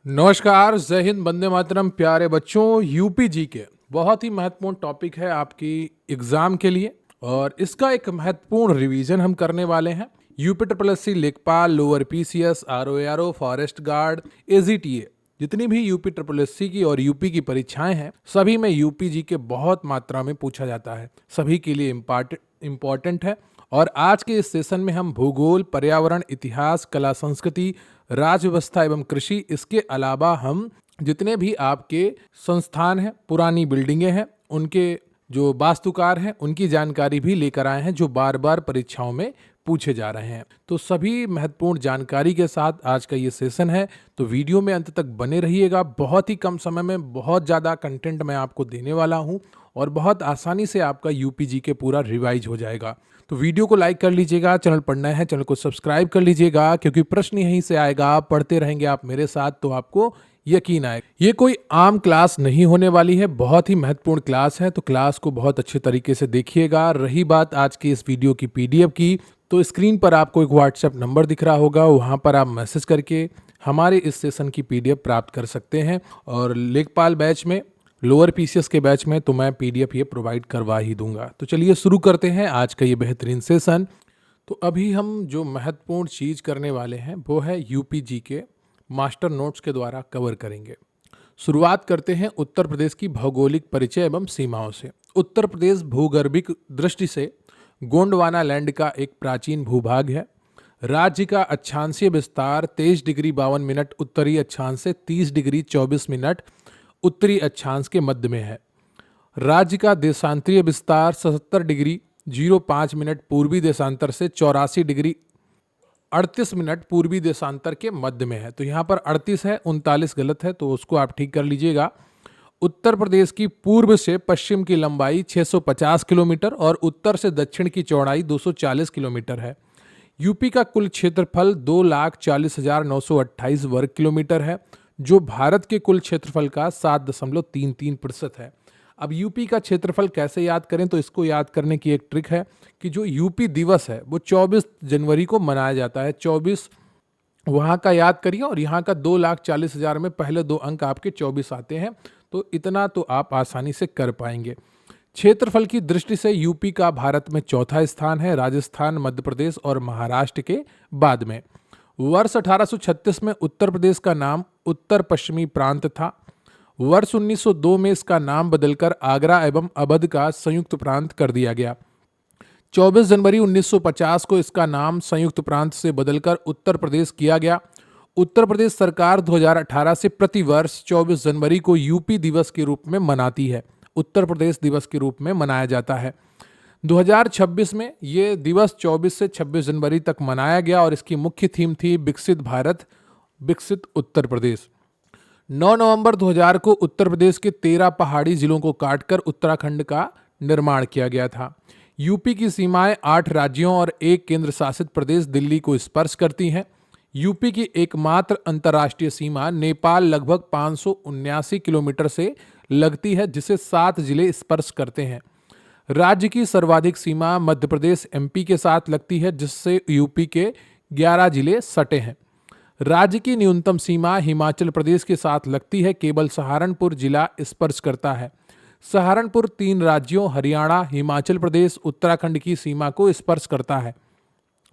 नमस्कार, जय हिंद, वंदे मातरम। प्यारे बच्चों, यूपी जी के बहुत ही महत्वपूर्ण टॉपिक है आपकी एग्जाम के लिए और इसका एक महत्वपूर्ण रिवीजन हम करने वाले हैं। यूपी ट्रिपल एस सी, लेखपाल, lower PCS, RO, forest guard, AGTA, जितनी भी यूपी ट्रिपल एस सी की और यूपी की परीक्षाएं हैं, सभी में यूपी जी के बहुत मात्रा में पूछा जाता है। सभी के लिए इम्पॉर्टेंट है। और आज के इस सेशन में हम भूगोल, पर्यावरण, इतिहास, कला, संस्कृति, राज्य व्यवस्था एवं कृषि, इसके अलावा हम जितने भी आपके संस्थान हैं, पुरानी बिल्डिंगें हैं, उनके जो वास्तुकार हैं, उनकी जानकारी भी लेकर आए हैं, जो बार बार परीक्षाओं में पूछे जा रहे हैं। तो सभी महत्वपूर्ण जानकारी के साथ आज का ये सेशन है, तो वीडियो में अंत तक बने रहिएगा। बहुत ही कम समय में बहुत ज़्यादा कंटेंट मैं आपको देने वाला हूँ और बहुत आसानी से आपका यूपीजी के पूरा रिवाइज हो जाएगा। तो वीडियो को लाइक कर लीजिएगा, चैनल पर नए हैं चैनल को सब्सक्राइब कर लीजिएगा, क्योंकि प्रश्न यहीं से आएगा। आप पढ़ते रहेंगे आप मेरे साथ तो आपको यकीन आएगा। ये कोई आम क्लास नहीं होने वाली है, बहुत ही महत्वपूर्ण क्लास है, तो क्लास को बहुत अच्छे तरीके से देखिएगा। रही बात आज की इस वीडियो की पीडीएफ की, तो स्क्रीन पर आपको एक व्हाट्सएप नंबर दिख रहा होगा, वहाँ पर आप मैसेज करके हमारे इस सेशन की पीडीएफ प्राप्त कर सकते हैं। और लेखपाल बैच में, लोअर पीसीएस के बैच में तो मैं पीडीएफ ये प्रोवाइड करवा ही दूंगा। तो चलिए शुरू करते हैं आज का ये बेहतरीन सेशन। तो अभी हम जो महत्वपूर्ण चीज़ करने वाले हैं वो है यूपीजी के मास्टर नोट्स के द्वारा कवर करेंगे। शुरुआत करते हैं उत्तर प्रदेश की भौगोलिक परिचय एवं सीमाओं से। उत्तर प्रदेश भूगर्भिक दृष्टि से गोंडवाना लैंड का एक प्राचीन भूभाग है। राज्य का अक्षांशीय विस्तार 23 डिग्री 52 मिनट उत्तरी अक्षांश से 30 डिग्री 24 मिनट उत्तरी अक्षांश के मध्य में है। राज्य का देशांतरीय विस्तार 77 डिग्री 05 मिनट पूर्वी देशांतर से 84 डिग्री 38 मिनट पूर्वी देशांतर के मध्य में है। तो यहाँ पर 38 है, 39 गलत है, तो उसको आप ठीक कर लीजिएगा। उत्तर प्रदेश की पूर्व से पश्चिम की लंबाई 650 किलोमीटर और उत्तर से दक्षिण की चौड़ाई 240 किलोमीटर है। यूपी का कुल क्षेत्रफल 2,40,928 वर्ग किलोमीटर है, जो भारत के कुल क्षेत्रफल का 7.33% है। अब यूपी का क्षेत्रफल कैसे याद करें, तो इसको याद करने की एक ट्रिक है कि जो यूपी दिवस है वो 24 जनवरी को मनाया जाता है। 24 वहाँ का याद करिए और यहाँ का 2,40,000 में पहले दो अंक आपके 24 आते हैं, तो इतना तो आप आसानी से कर पाएंगे। क्षेत्रफल की दृष्टि से यूपी का भारत में चौथा स्थान है, राजस्थान, मध्य प्रदेश और महाराष्ट्र के बाद में। वर्ष 1836 में उत्तर प्रदेश का नाम उत्तर पश्चिमी प्रांत था। वर्ष 1902 में इसका नाम बदलकर आगरा एवं अवध का संयुक्त प्रांत कर दिया गया। 24 जनवरी 1950 को इसका नाम संयुक्त प्रांत से बदलकर उत्तर प्रदेश किया गया। उत्तर प्रदेश सरकार 2018 से प्रतिवर्ष 24 जनवरी को यूपी दिवस के रूप में मनाती है, उत्तर प्रदेश दिवस के रूप में मनाया जाता है। 2026 में ये दिवस 24 से 26 जनवरी तक मनाया गया और इसकी मुख्य थीम थी विकसित भारत, विकसित उत्तर प्रदेश। 9 नवंबर 2000 को उत्तर प्रदेश के 13 पहाड़ी जिलों को काटकर उत्तराखंड का निर्माण किया गया था। यूपी की सीमाएं 8 राज्यों और एक केंद्र शासित प्रदेश दिल्ली को स्पर्श करती हैं। यूपी की एकमात्र अंतर्राष्ट्रीय सीमा नेपाल लगभग 579 किलोमीटर से लगती है, जिसे 7 जिले स्पर्श करते हैं। राज्य की सर्वाधिक सीमा मध्य प्रदेश एमपी के साथ लगती है, जिससे यूपी के 11 जिले सटे हैं। राज्य की न्यूनतम सीमा हिमाचल प्रदेश के साथ लगती है, केवल सहारनपुर जिला स्पर्श करता है। सहारनपुर 3 राज्यों हरियाणा, हिमाचल प्रदेश, उत्तराखंड की सीमा को स्पर्श करता है।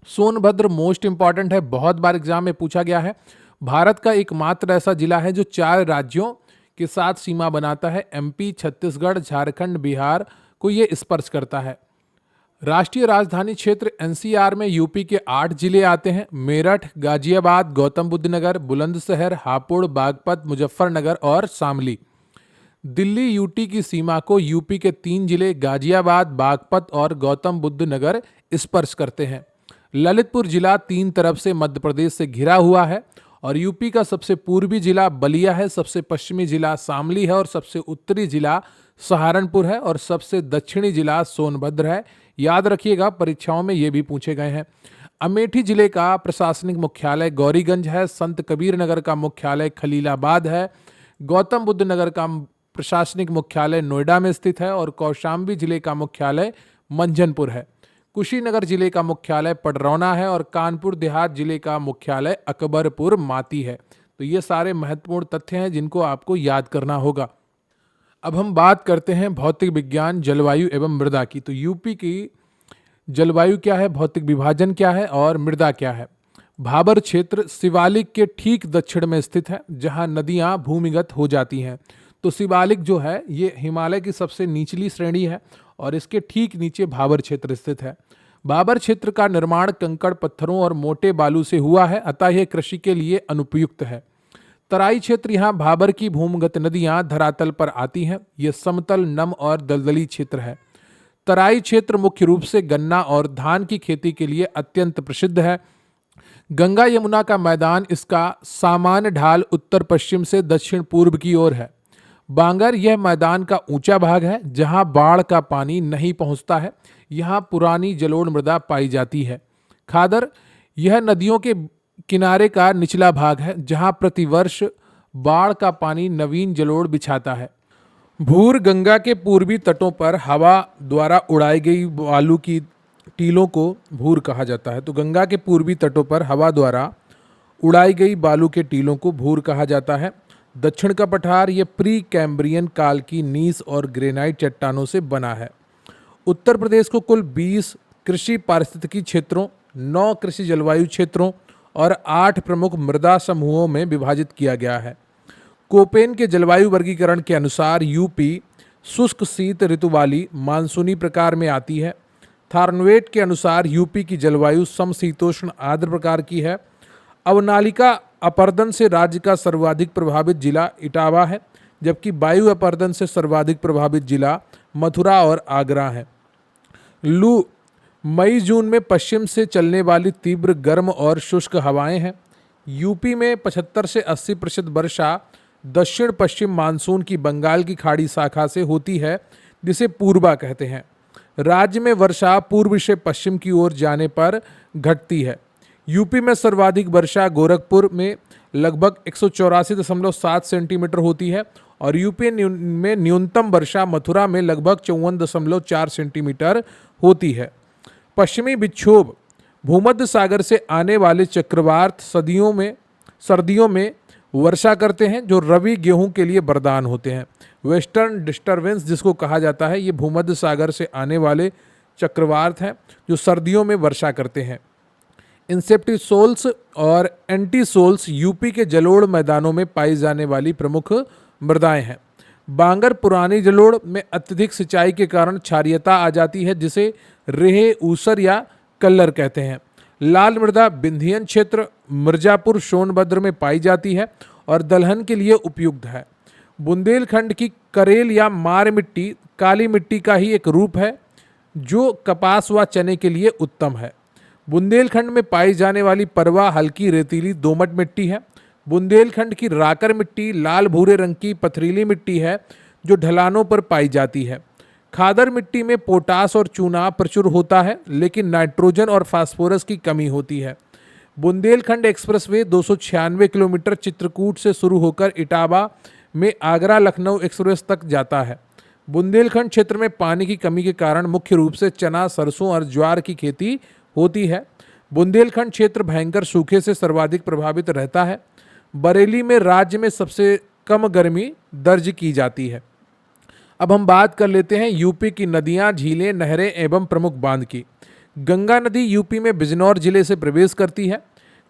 सोनभद्र मोस्ट इंपॉर्टेंट है, बहुत बार एग्जाम में पूछा गया है। भारत का एकमात्र ऐसा जिला है जो 4 राज्यों के साथ सीमा बनाता है, एमपी, छत्तीसगढ़, झारखंड, बिहार को ये स्पर्श करता है। राष्ट्रीय राजधानी क्षेत्र एनसीआर में यूपी के 8 जिले आते हैं, मेरठ, गाजियाबाद, गौतम बुद्ध नगर, बुलंदशहर, हापुड़, बागपत, मुजफ्फरनगर और शामली। दिल्ली यूटी की सीमा को यूपी के 3 जिले गाजियाबाद, बागपत और गौतम बुद्ध नगर स्पर्श करते हैं। ललितपुर जिला 3 तरफ से मध्य प्रदेश से घिरा हुआ है और यूपी का सबसे पूर्वी जिला बलिया है, सबसे पश्चिमी जिला शामली है और सबसे उत्तरी जिला सहारनपुर है और सबसे दक्षिणी जिला सोनभद्र है। याद रखिएगा, परीक्षाओं में ये भी पूछे गए हैं। अमेठी जिले का प्रशासनिक मुख्यालय गौरीगंज है, संत कबीर नगर का मुख्यालय खलीलाबाद है, गौतम बुद्ध नगर का प्रशासनिक मुख्यालय नोएडा में स्थित है और कौशाम्बी जिले का मुख्यालय मंझनपुर है। कुशीनगर जिले का मुख्यालय पडरौना है और कानपुर देहात जिले का मुख्यालय अकबरपुर माती है। तो ये सारे महत्वपूर्ण तथ्य हैं जिनको आपको याद करना होगा। अब हम बात करते हैं भौतिक विज्ञान, जलवायु एवं मृदा की। तो यूपी की जलवायु क्या है, भौतिक विभाजन क्या है और मृदा क्या है। भाबर क्षेत्र शिवालिक के ठीक दक्षिण में स्थित है, जहां नदियां भूमिगत हो जाती हैं। तो शिवालिक जो है ये हिमालय की सबसे निचली श्रेणी है और इसके ठीक नीचे भाबर क्षेत्र स्थित है। भाबर क्षेत्र का निर्माण कंकड़ पत्थरों और मोटे बालू से हुआ है, अतः यह कृषि के लिए अनुपयुक्त है। तराई क्षेत्र, यहाँ भाबर की भूमिगत नदियां धरातल पर आती हैं। यह समतल, नम और दलदली क्षेत्र है। तराई क्षेत्र मुख्य रूप से गन्ना और धान की खेती के लिए अत्यंत प्रसिद्ध है। गंगा यमुना का मैदान इसका सामान्य ढाल उत्तर पश्चिम से दक्षिण पूर्व की ओर है। बांगर यह मैदान का ऊंचा भाग है जहां बाढ़ का पानी नहीं पहुंचता है। यहां पुरानी जलोढ़ मृदा पाई जाती है। खादर यह नदियों के किनारे का निचला भाग है जहां प्रतिवर्ष बाढ़ का पानी नवीन जलोढ़ बिछाता है। भूर गंगा के पूर्वी तटों पर हवा द्वारा उड़ाई गई बालू की टीलों को भूर कहा जाता है। तो गंगा के पूर्वी तटों पर हवा द्वारा उड़ाई गई बालू के टीलों को भूर कहा जाता है। दक्षिण का पठार यह प्री कैम्ब्रियन काल की नीस और ग्रेनाइट चट्टानों से बना है। उत्तर प्रदेश को कुल 20 कृषि पारिस्थितिकी क्षेत्रों, 9 कृषि जलवायु क्षेत्रों और 8 प्रमुख मृदा समूहों में विभाजित किया गया है। कोपेन के जलवायु वर्गीकरण के अनुसार यूपी शुष्क शीत ऋतु वाली मानसूनी प्रकार में आती है। थार्नवेट के अनुसार यूपी की जलवायु समशीतोष्ण आर्द्र प्रकार की है। अवनालिका अपर्दन से राज्य का सर्वाधिक प्रभावित जिला इटावा है, जबकि वायु अपर्दन से सर्वाधिक प्रभावित जिला मथुरा और आगरा है। लू मई जून में पश्चिम से चलने वाली तीव्र गर्म और शुष्क हवाएं हैं। यूपी में 75 से 80% वर्षा दक्षिण पश्चिम मानसून की बंगाल की खाड़ी शाखा से होती है, जिसे पूर्वा कहते हैं। राज्य में वर्षा पूर्व से पश्चिम की ओर जाने पर घटती है। यूपी में सर्वाधिक वर्षा गोरखपुर में लगभग 184.7 सेंटीमीटर होती है और यूपी में न्यूनतम वर्षा मथुरा में लगभग 54.4 सेंटीमीटर होती है। पश्चिमी विक्षोभ भूमध्य सागर से आने वाले चक्रवात सर्दियों में वर्षा करते हैं, जो रबी गेहूं के लिए वरदान होते हैं। वेस्टर्न डिस्टर्बेंस जिसको कहा जाता है, ये भूमध्य सागर से आने वाले चक्रवात हैं जो सर्दियों में वर्षा करते हैं। इंसेप्टिसोल्स और एंटीसोल्स यूपी के जलोढ़ मैदानों में पाई जाने वाली प्रमुख मृदाएं हैं। बांगर पुरानी जलोढ़ में अत्यधिक सिंचाई के कारण क्षारीयता आ जाती है, जिसे रेह, ऊसर या कल्लर कहते हैं। लाल मृदा विंध्यन क्षेत्र मिर्जापुर सोनभद्र में पाई जाती है और दलहन के लिए उपयुक्त है। बुंदेलखंड की करेल या मार मिट्टी काली मिट्टी का ही एक रूप है, जो कपास व चने के लिए उत्तम है। बुंदेलखंड में पाई जाने वाली परवा हल्की रेतीली दोमट मिट्टी है। बुंदेलखंड की राकर मिट्टी लाल भूरे रंग की पथरीली मिट्टी है, जो ढलानों पर पाई जाती है। खादर मिट्टी में पोटास और चूना प्रचुर होता है, लेकिन नाइट्रोजन और फास्फोरस की कमी होती है। बुंदेलखंड एक्सप्रेसवे 296 किलोमीटर चित्रकूट से शुरू होकर इटावा में आगरा लखनऊ एक्सप्रेस तक जाता है। बुंदेलखंड क्षेत्र में पानी की कमी के कारण मुख्य रूप से चना, सरसों और ज्वार की खेती होती है। बुंदेलखंड क्षेत्र भयंकर सूखे से सर्वाधिक प्रभावित रहता है। बरेली में राज्य में सबसे कम गर्मी दर्ज की जाती है। अब हम बात कर लेते हैं यूपी की नदियां, झीलें, नहरें एवं प्रमुख बांध की। गंगा नदी यूपी में बिजनौर जिले से प्रवेश करती है।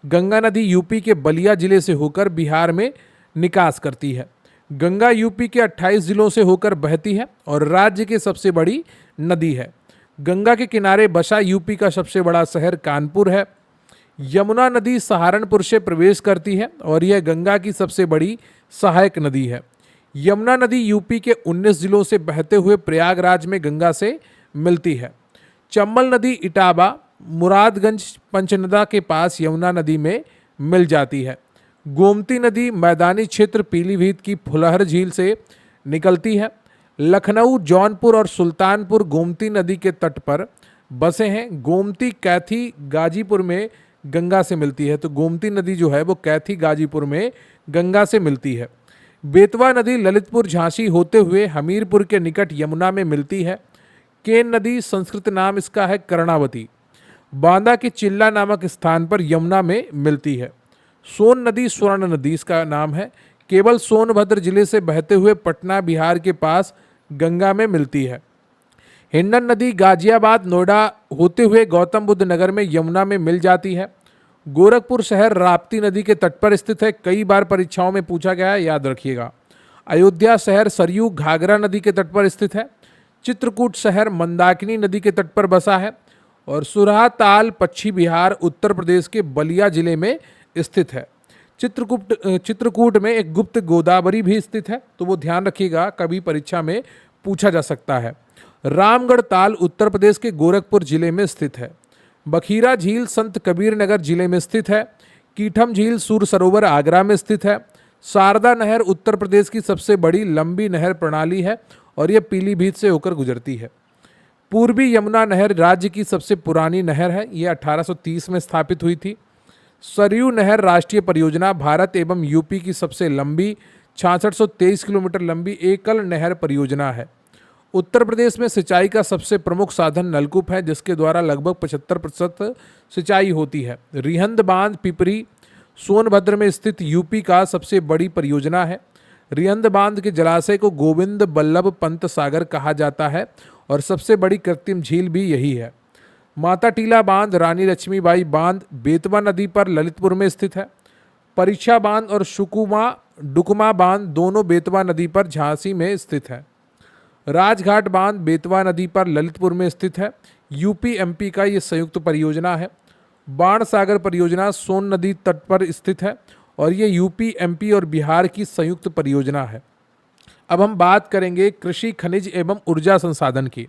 गंगा नदी यूपी के बलिया जिले से होकर बिहार में निकास करती है। गंगा यूपी के 28 जिलों से होकर बहती है और राज्य की सबसे बड़ी नदी है। गंगा के किनारे बसा यूपी का सबसे बड़ा शहर कानपुर है। यमुना नदी सहारनपुर से प्रवेश करती है और यह गंगा की सबसे बड़ी सहायक नदी है। यमुना नदी यूपी के 19 जिलों से बहते हुए प्रयागराज में गंगा से मिलती है। चंबल नदी इटावा, मुरादगंज, पंचनदा के पास यमुना नदी में मिल जाती है। गोमती नदी मैदानी क्षेत्र पीलीभीत की फुलहर झील से निकलती है। लखनऊ, जौनपुर और सुल्तानपुर गोमती नदी के तट पर बसे हैं। गोमती कैथी गाजीपुर में गंगा से मिलती है। तो गोमती नदी जो है वो कैथी गाजीपुर में गंगा से मिलती है। बेतवा नदी ललितपुर, झांसी होते हुए हमीरपुर के निकट यमुना में मिलती है। केन नदी संस्कृत नाम इसका है कर्णावती, बांदा के चिल्ला नामक स्थान पर यमुना में मिलती है। सोन नदी स्वर्ण नदी इसका नाम है, केवल सोनभद्र जिले से बहते हुए पटना बिहार के पास गंगा में मिलती है। हिंडन नदी गाजियाबाद नोएडा होते हुए गौतम बुद्ध नगर में यमुना में मिल जाती है। गोरखपुर शहर राप्ती नदी के तट पर स्थित है, कई बार परीक्षाओं में पूछा गया है, याद रखिएगा। अयोध्या शहर सरयू घाघरा नदी के तट पर स्थित है। चित्रकूट शहर मंदाकिनी नदी के तट पर बसा है। और सुरहा ताल पश्चिमी बिहार उत्तर प्रदेश के बलिया जिले में स्थित है। चित्रकूट में एक गुप्त गोदावरी भी स्थित है, तो वो ध्यान रखिएगा, कभी परीक्षा में पूछा जा सकता है। रामगढ़ ताल उत्तर प्रदेश के गोरखपुर जिले में स्थित है। बखीरा झील संत कबीर नगर जिले में स्थित है। कीठम झील सूर सरोवर आगरा में स्थित है। शारदा नहर उत्तर प्रदेश की सबसे बड़ी लंबी नहर प्रणाली है और यह पीलीभीत से होकर गुजरती है। पूर्वी यमुना नहर राज्य की सबसे पुरानी नहर है, यह 1830 में स्थापित हुई थी। सरयू नहर राष्ट्रीय परियोजना भारत एवं यूपी की सबसे लंबी 6623 किलोमीटर लंबी एकल नहर परियोजना है। उत्तर प्रदेश में सिंचाई का सबसे प्रमुख साधन नलकूप है, जिसके द्वारा लगभग 75% सिंचाई होती है। रिहंद बांध पिपरी सोनभद्र में स्थित यूपी का सबसे बड़ी परियोजना है। रिहंद बांध के जलाशय को गोविंद बल्लभ पंत सागर कहा जाता है और सबसे बड़ी कृत्रिम झील भी यही है। माता टीला बांध रानी लक्ष्मीबाई बांध बेतवा नदी पर ललितपुर में स्थित है। परीक्षा बांध और डुकमा बांध दोनों बेतवा नदी पर झांसी में स्थित है। राजघाट बांध बेतवा नदी पर ललितपुर में स्थित है। यूपी एमपी का ये संयुक्त परियोजना है। बाण सागर परियोजना सोन नदी तट पर स्थित है और ये यूपी एमपी और बिहार की संयुक्त परियोजना है। अब हम बात करेंगे कृषि खनिज एवं ऊर्जा संसाधन की।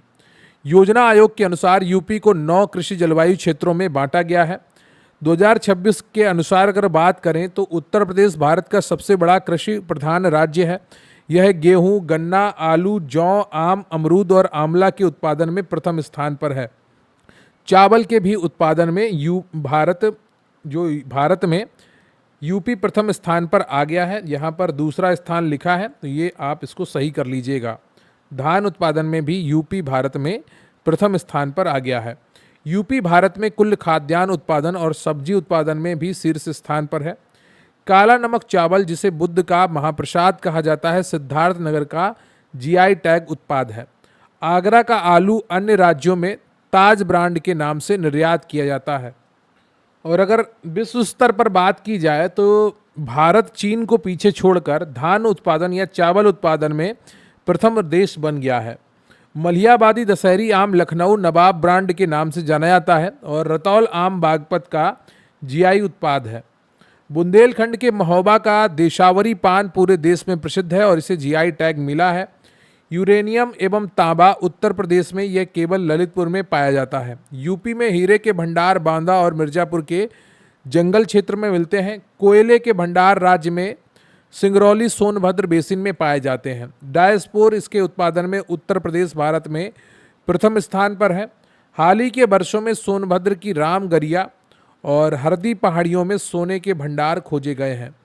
योजना आयोग के अनुसार यूपी को 9 कृषि जलवायु क्षेत्रों में बांटा गया है। 2026 के अनुसार अगर बात करें तो उत्तर प्रदेश भारत का सबसे बड़ा कृषि प्रधान राज्य है। यह गेहूं, गन्ना, आलू, जौ, आम, अमरूद और आंवला के उत्पादन में प्रथम स्थान पर है। चावल के भी उत्पादन में भारत में यूपी प्रथम स्थान पर आ गया है। यहाँ पर दूसरा स्थान लिखा है, तो ये आप इसको सही कर लीजिएगा। धान उत्पादन में भी यूपी भारत में प्रथम स्थान पर आ गया है। यूपी भारत में कुल खाद्यान्न उत्पादन और सब्जी उत्पादन में भी शीर्ष स्थान पर है। काला नमक चावल, जिसे बुद्ध का महाप्रसाद कहा जाता है, सिद्धार्थ नगर का जीआई टैग उत्पाद है। आगरा का आलू अन्य राज्यों में ताज ब्रांड के नाम से निर्यात किया जाता है। और अगर विश्व स्तर पर बात की जाए तो भारत चीन को पीछे छोड़कर धान उत्पादन या चावल उत्पादन में प्रथम देश बन गया है। मलिहाबादी दशहरी आम लखनऊ नवाब ब्रांड के नाम से जाना जाता है और रतौल आम बागपत का जीआई उत्पाद है। बुंदेलखंड के महोबा का देशावरी पान पूरे देश में प्रसिद्ध है और इसे जीआई टैग मिला है। यूरेनियम एवं तांबा उत्तर प्रदेश में यह केवल ललितपुर में पाया जाता है। यूपी में हीरे के भंडार बांदा और मिर्जापुर के जंगल क्षेत्र में मिलते हैं। कोयले के भंडार राज्य में सिंगरौली सोनभद्र बेसिन में पाए जाते हैं। डायस्पोर इसके उत्पादन में उत्तर प्रदेश भारत में प्रथम स्थान पर है। हाल ही के वर्षों में सोनभद्र की रामगरिया और हरदी पहाड़ियों में सोने के भंडार खोजे गए हैं।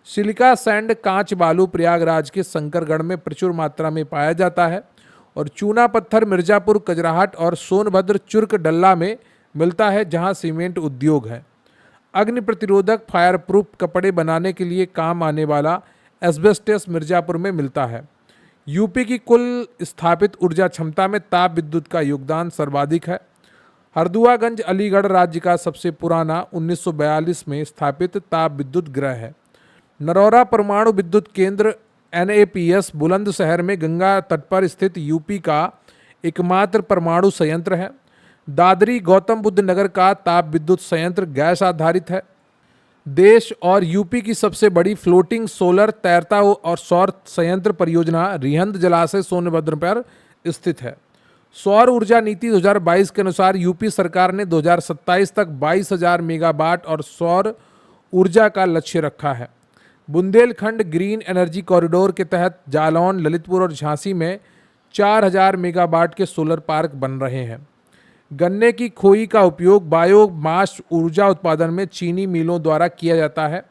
सिलिका सैंड कांच बालू प्रयागराज के शंकरगढ़ में प्रचुर मात्रा में पाया जाता है और चूना पत्थर मिर्जापुर, कजराहट और सोनभद्र चुर्क डल्ला में मिलता है, जहां सीमेंट उद्योग है। अग्नि प्रतिरोधक फायर प्रूफ कपड़े बनाने के लिए काम आने वाला एस्बेस्टस मिर्जापुर में मिलता है। यूपी की कुल स्थापित ऊर्जा क्षमता में ताप विद्युत का योगदान सर्वाधिक है। हरदुआगंज अलीगढ़ राज्य का सबसे पुराना 1942 में स्थापित ताप विद्युत गृह है। नरौरा परमाणु विद्युत केंद्र NAPS बुलंदशहर में गंगा तट पर स्थित यूपी का एकमात्र परमाणु संयंत्र है। दादरी गौतम बुद्ध नगर का ताप विद्युत संयंत्र गैस आधारित है। देश और यूपी की सबसे बड़ी फ्लोटिंग सोलर तैरता और सौर संयंत्र परियोजना रिहंद जलाशय सोनभद्र पर स्थित है। सौर ऊर्जा नीति 2022 के अनुसार यूपी सरकार ने 2027 तक 22,000 मेगावाट और सौर ऊर्जा का लक्ष्य रखा है। बुंदेलखंड ग्रीन एनर्जी कॉरिडोर के तहत जालौन, ललितपुर और झांसी में 4,000 मेगावाट के सोलर पार्क बन रहे हैं। गन्ने की खोई का उपयोग बायोमास ऊर्जा उत्पादन में चीनी मिलों द्वारा किया जाता है।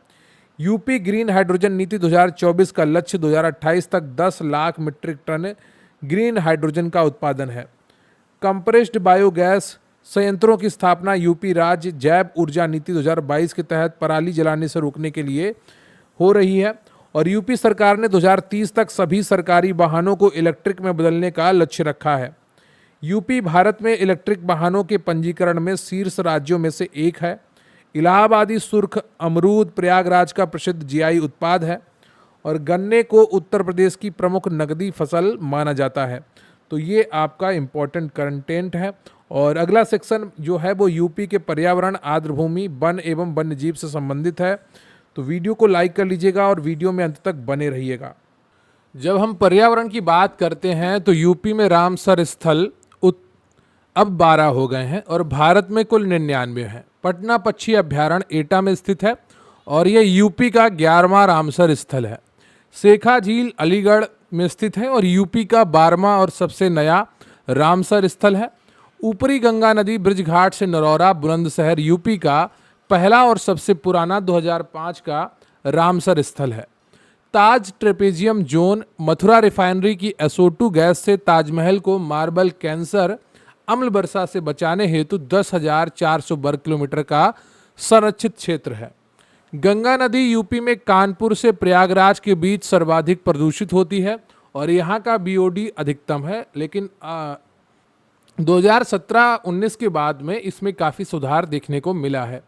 यूपी ग्रीन हाइड्रोजन नीति 2024 का लक्ष्य 2028 तक 10 lakh metric ton green hydrogen का उत्पादन है। कंप्रेस्ड बायोगैस संयंत्रों की स्थापना यूपी राज्य जैव ऊर्जा नीति 2022 के तहत पराली जलाने से रोकने के लिए हो रही है। और यूपी सरकार ने 2030 तक सभी सरकारी वाहनों को इलेक्ट्रिक में बदलने का लक्ष्य रखा है। यूपी भारत में इलेक्ट्रिक वाहनों के पंजीकरण में शीर्ष राज्यों में से एक है। इलाहाबादी सुर्ख अमरूद प्रयागराज का प्रसिद्ध जीआई उत्पाद है और गन्ने को उत्तर प्रदेश की प्रमुख नकदी फसल माना जाता है। तो ये आपका इम्पोर्टेंट कंटेंट है। और अगला सेक्शन जो है वो यूपी के पर्यावरण, आर्द्रभूमि, वन एवं वन्यजीव से संबंधित है। तो वीडियो को लाइक कर लीजिएगा और वीडियो में अंत तक बने रहिएगा। जब हम पर्यावरण की बात करते हैं तो यूपी में रामसर स्थल अब 12 हो गए हैं और भारत में कुल 99 हैं। पटना पक्षी अभ्यारण्य एटा में स्थित है और यह यूपी का 11वां रामसर स्थल है। शेखा झील अलीगढ़ में स्थित है और यूपी का 12वां और सबसे नया रामसर स्थल है। ऊपरी गंगा नदी ब्रिज घाट से नरौरा बुलंदशहर यूपी का पहला और सबसे पुराना 2005 का रामसर स्थल है। ताज ट्रेपेजियम जोन मथुरा रिफाइनरी की SO2 गैस से ताजमहल को मार्बल कैंसर अम्ल वर्षा से बचाने हेतु 10,400 वर्ग किलोमीटर का संरक्षित क्षेत्र है। गंगा नदी यूपी में कानपुर से प्रयागराज के बीच सर्वाधिक प्रदूषित होती है और यहाँ का BOD अधिकतम है, लेकिन 2017-19 के बाद में इसमें काफ़ी सुधार देखने को मिला है।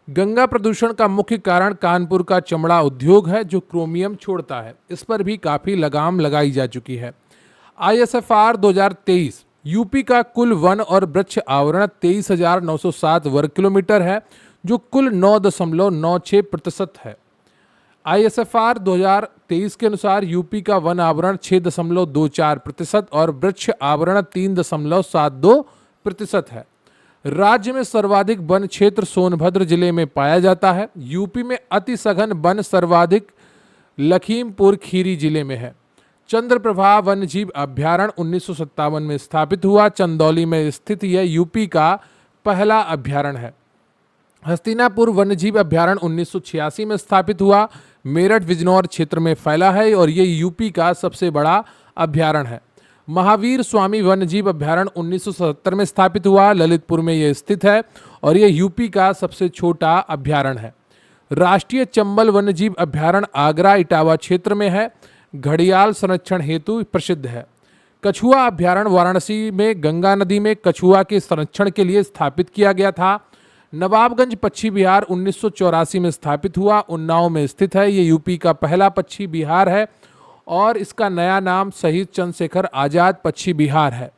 गंगा प्रदूषण का मुख्य कारण कानपुर का चमड़ा उद्योग है जो क्रोमियम छोड़ता है। इस पर भी काफ़ी लगाम लगाई जा चुकी है। ISFR 2023 यूपी का कुल वन और वृक्ष आवरण 23,907 वर्ग किलोमीटर है जो कुल 9.96% है। ISFR 2023 के अनुसार यूपी का वन आवरण 6.24% और वृक्ष आवरण 3.72% है। राज्य में सर्वाधिक वन क्षेत्र सोनभद्र जिले में पाया जाता है। यूपी में अति सघन वन सर्वाधिक लखीमपुर खीरी जिले में है। चंद्रप्रभा वन्यजीव अभ्यारण्य 1957 में स्थापित हुआ। चंदौली में स्थित यह यूपी का पहला अभ्यारण्य है। हस्तिनापुर वन्यजीव अभ्यारण्य 1986 में स्थापित हुआ। मेरठ बिजनौर क्षेत्र में फैला है और ये यूपी का सबसे बड़ा अभ्यारण्य है। महावीर स्वामी वन्यजीव अभ्यारण्य 1977 में स्थापित हुआ। ललितपुर में यह स्थित है और यह यूपी का सबसे छोटा अभ्यारण्य है। राष्ट्रीय चंबल वन्यजीव अभ्यारण्य आगरा इटावा क्षेत्र में है। घड़ियाल संरक्षण हेतु प्रसिद्ध है। कछुआ अभ्यारण्य वाराणसी में गंगा नदी में कछुआ के संरक्षण के लिए स्थापित किया गया था। नवाबगंज पक्षी विहार 1984 में स्थापित हुआ। उन्नाव में स्थित है। ये यूपी का पहला पक्षी विहार है और इसका नया नाम शहीद चंद्रशेखर आजाद पक्षी विहार है।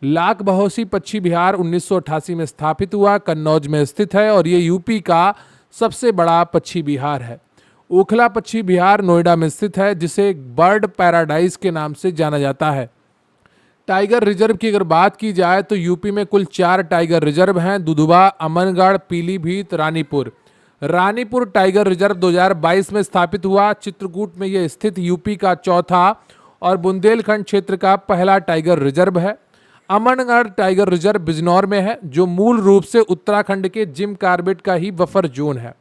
लाख बहोसी पक्षी विहार 1988 में स्थापित हुआ। कन्नौज में स्थित है और ये यूपी का सबसे बड़ा पक्षी विहार है। ओखला पक्षी विहार नोएडा में स्थित है जिसे बर्ड पैराडाइज के नाम से जाना जाता है। टाइगर रिजर्व की अगर बात की जाए तो यूपी में कुल 4 टाइगर रिजर्व हैं। दुधवा, अमनगढ़, पीलीभीत, रानीपुर। रानीपुर टाइगर रिजर्व 2022 में स्थापित हुआ। चित्रकूट में यह स्थित यूपी का चौथा और बुंदेलखंड क्षेत्र का पहला टाइगर रिजर्व है। अमनगढ़ टाइगर रिजर्व बिजनौर में है जो मूल रूप से उत्तराखंड के जिम कार्बेट का ही बफर जोन है।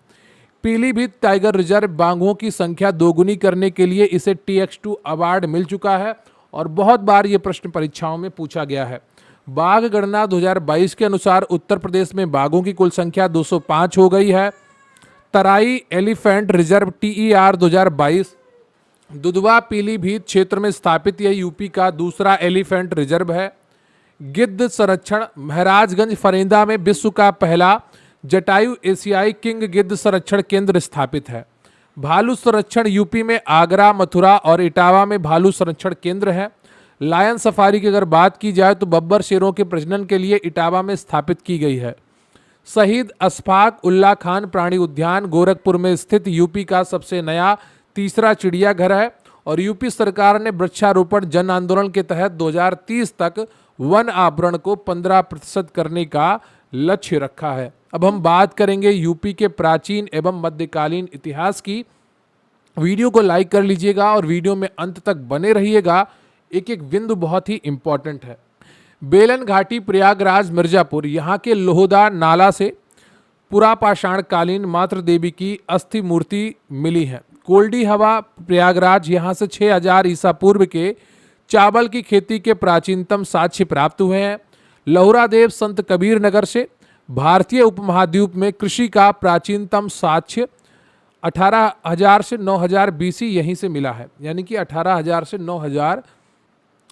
पीलीभीत टाइगर रिजर्व बाघों की संख्या दोगुनी करने के लिए इसे TX2 अवार्ड मिल चुका है और बहुत बार ये प्रश्न परीक्षाओं में पूछा गया है। बाघ गणना 2022 के अनुसार उत्तर प्रदेश में बाघों की कुल संख्या 205 हो गई है। Terai elephant reserve TER 2022 Dudhwa Pilibhit क्षेत्र में स्थापित यह यूपी का दूसरा एलिफेंट रिजर्व है। गिद्ध संरक्षण महाराजगंज फरेंदा में विश्व का पहला जटायु एशियाई किंग गिद्ध संरक्षण केंद्र स्थापित है। भालू संरक्षण यूपी में आगरा, मथुरा और इटावा में भालू संरक्षण केंद्र है। लायन सफारी की अगर बात की जाए तो बब्बर शेरों के प्रजनन के लिए इटावा में स्थापित की गई है। शहीद अशफाक उल्ला खान प्राणी उद्यान गोरखपुर में स्थित यूपी का सबसे नया तीसरा चिड़ियाघर है और यूपी सरकार ने वृक्षारोपण जन आंदोलन के तहत 2030 तक वन आवरण को 15% करने का लक्ष्य रखा है। अब हम बात करेंगे यूपी के प्राचीन एवं मध्यकालीन इतिहास की। वीडियो को लाइक कर लीजिएगा और वीडियो में अंत तक बने रहिएगा। एक एक बिंदु बहुत ही इंपॉर्टेंट है। बेलन घाटी प्रयागराज मिर्जापुर यहाँ के लोहदा नाला से पुरापाषाण कालीन मातृ देवी की अस्थि मूर्ति मिली है। कोल्डी हवा प्रयागराज यहाँ से 6000 ईसा पूर्व के चावल की खेती के प्राचीनतम साक्ष्य प्राप्त हुए हैं। लहुरादेव संत कबीर नगर से। भारतीय उपमहाद्वीप में कृषि का प्राचीनतम साक्ष्य 18,000 से 9,000 बीसी यहीं से मिला है, यानी कि 18,000 से 9,000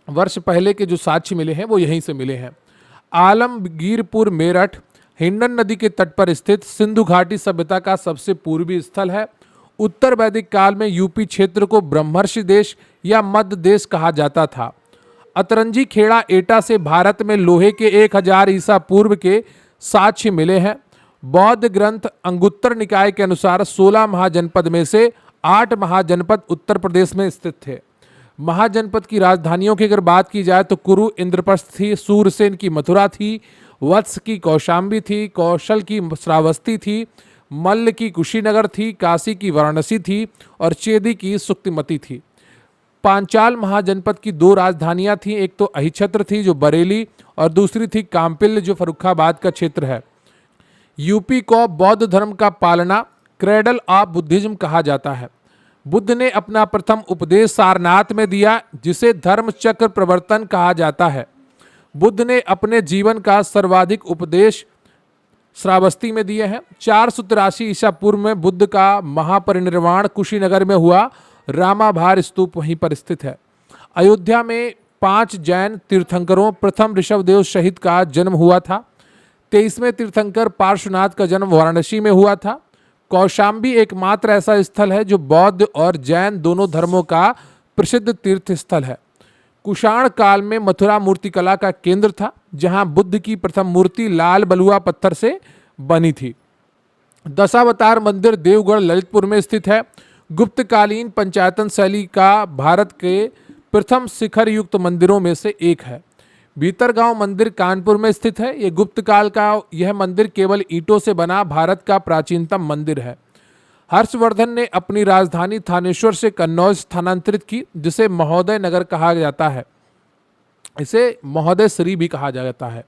वर्ष पहले के जो साक्ष्य मिले हैं वो यहीं से मिले हैं। आलमगीरपुर मेरठ हिंडन नदी के तट पर स्थित सिंधु घाटी सभ्यता का सबसे पूर्वी स्थल है। उत्तर वैदिक काल में यूपी क्षेत्र को ब्रह्मर्षि देश या मध्य देश कहा जाता था। अतरंजी खेड़ा एटा से भारत में लोहे के 1000 ईसा पूर्व के साक्ष्य मिले हैं। बौद्ध ग्रंथ अंगुत्तर निकाय के अनुसार 16 महाजनपद में से 8 महाजनपद उत्तर प्रदेश में स्थित थे। महाजनपद की राजधानियों की अगर बात की जाए तो कुरु इंद्रप्रस्थ थी, सूरसेन की मथुरा थी, वत्स की कौशाम्बी थी, कौशल की श्रावस्ती थी, मल्ल की कुशीनगर थी, काशी की वाराणसी थी और चेदी की सुक्तिमती थी। पांचाल महाजनपद की 2 राजधानियां थीं, एक तो अहिछत्र थी जो बरेली और दूसरी थी काम्पिल्य जो फर्रुखाबाद का क्षेत्र है। यूपी को बौद्ध धर्म का पालना क्रेडल ऑफ बुद्धिज्म कहा जाता है। बुद्ध ने अपना प्रथम उपदेश सारनाथ में दिया जिसे धर्म चक्र प्रवर्तन कहा जाता है। बुद्ध ने अपने जीवन का सर्वाधिक उपदेश श्रावस्ती में दिए हैं। 483 ईसा पूर्व में बुद्ध का महापरिनिर्वाण कुशीनगर में हुआ। रामाभार स्तूप वहीं पर स्थित है। अयोध्या में 5 जैन तीर्थंकरों प्रथम ऋषभदेव शहीद का जन्म हुआ था। 23वें तीर्थंकर पार्श्वनाथ का जन्म वाराणसी में हुआ था। कौशाम्बी एकमात्र ऐसा स्थल है जो बौद्ध और जैन दोनों धर्मों का प्रसिद्ध तीर्थ स्थल है। कुषाण काल में मथुरा मूर्तिकला का केंद्र था जहां बुद्ध की प्रथम मूर्ति लाल बलुआ पत्थर से बनी थी। दशावतार मंदिर देवगढ़ ललितपुर में स्थित है। गुप्तकालीन पंचायतन शैली का भारत के प्रथम शिखर युक्त मंदिरों में से एक है। भीतरगांव मंदिर कानपुर में स्थित है। ये गुप्त काल का यह मंदिर केवल ईंटों से बना भारत का प्राचीनतम मंदिर है। हर्षवर्धन ने अपनी राजधानी थानेश्वर से कन्नौज स्थानांतरित की जिसे महोदय नगर कहा जाता है। इसे महोदय श्री भी कहा जाता है।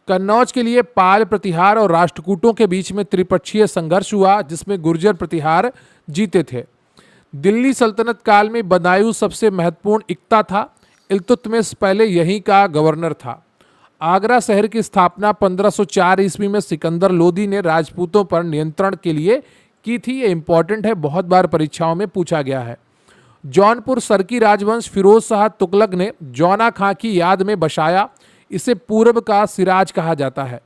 कन्नौज के लिए पाल प्रतिहार और राष्ट्रकूटों के बीच में त्रिपक्षीय संघर्ष हुआ जिसमें गुर्जर प्रतिहार जीते थे। दिल्ली सल्तनत काल में बदायूं सबसे महत्वपूर्ण इक्ता था। इल्तुतमिश पहले यहीं का गवर्नर था। आगरा शहर की स्थापना 1504 ईस्वी में सिकंदर लोदी ने राजपूतों पर नियंत्रण के लिए की थी। ये इंपॉर्टेंट है, बहुत बार परीक्षाओं में पूछा गया है। जौनपुर सरकी राजवंश फिरोज शाह तुगलक ने जौना खां की याद में बसाया। इसे पूर्व का सिराज कहा जाता है।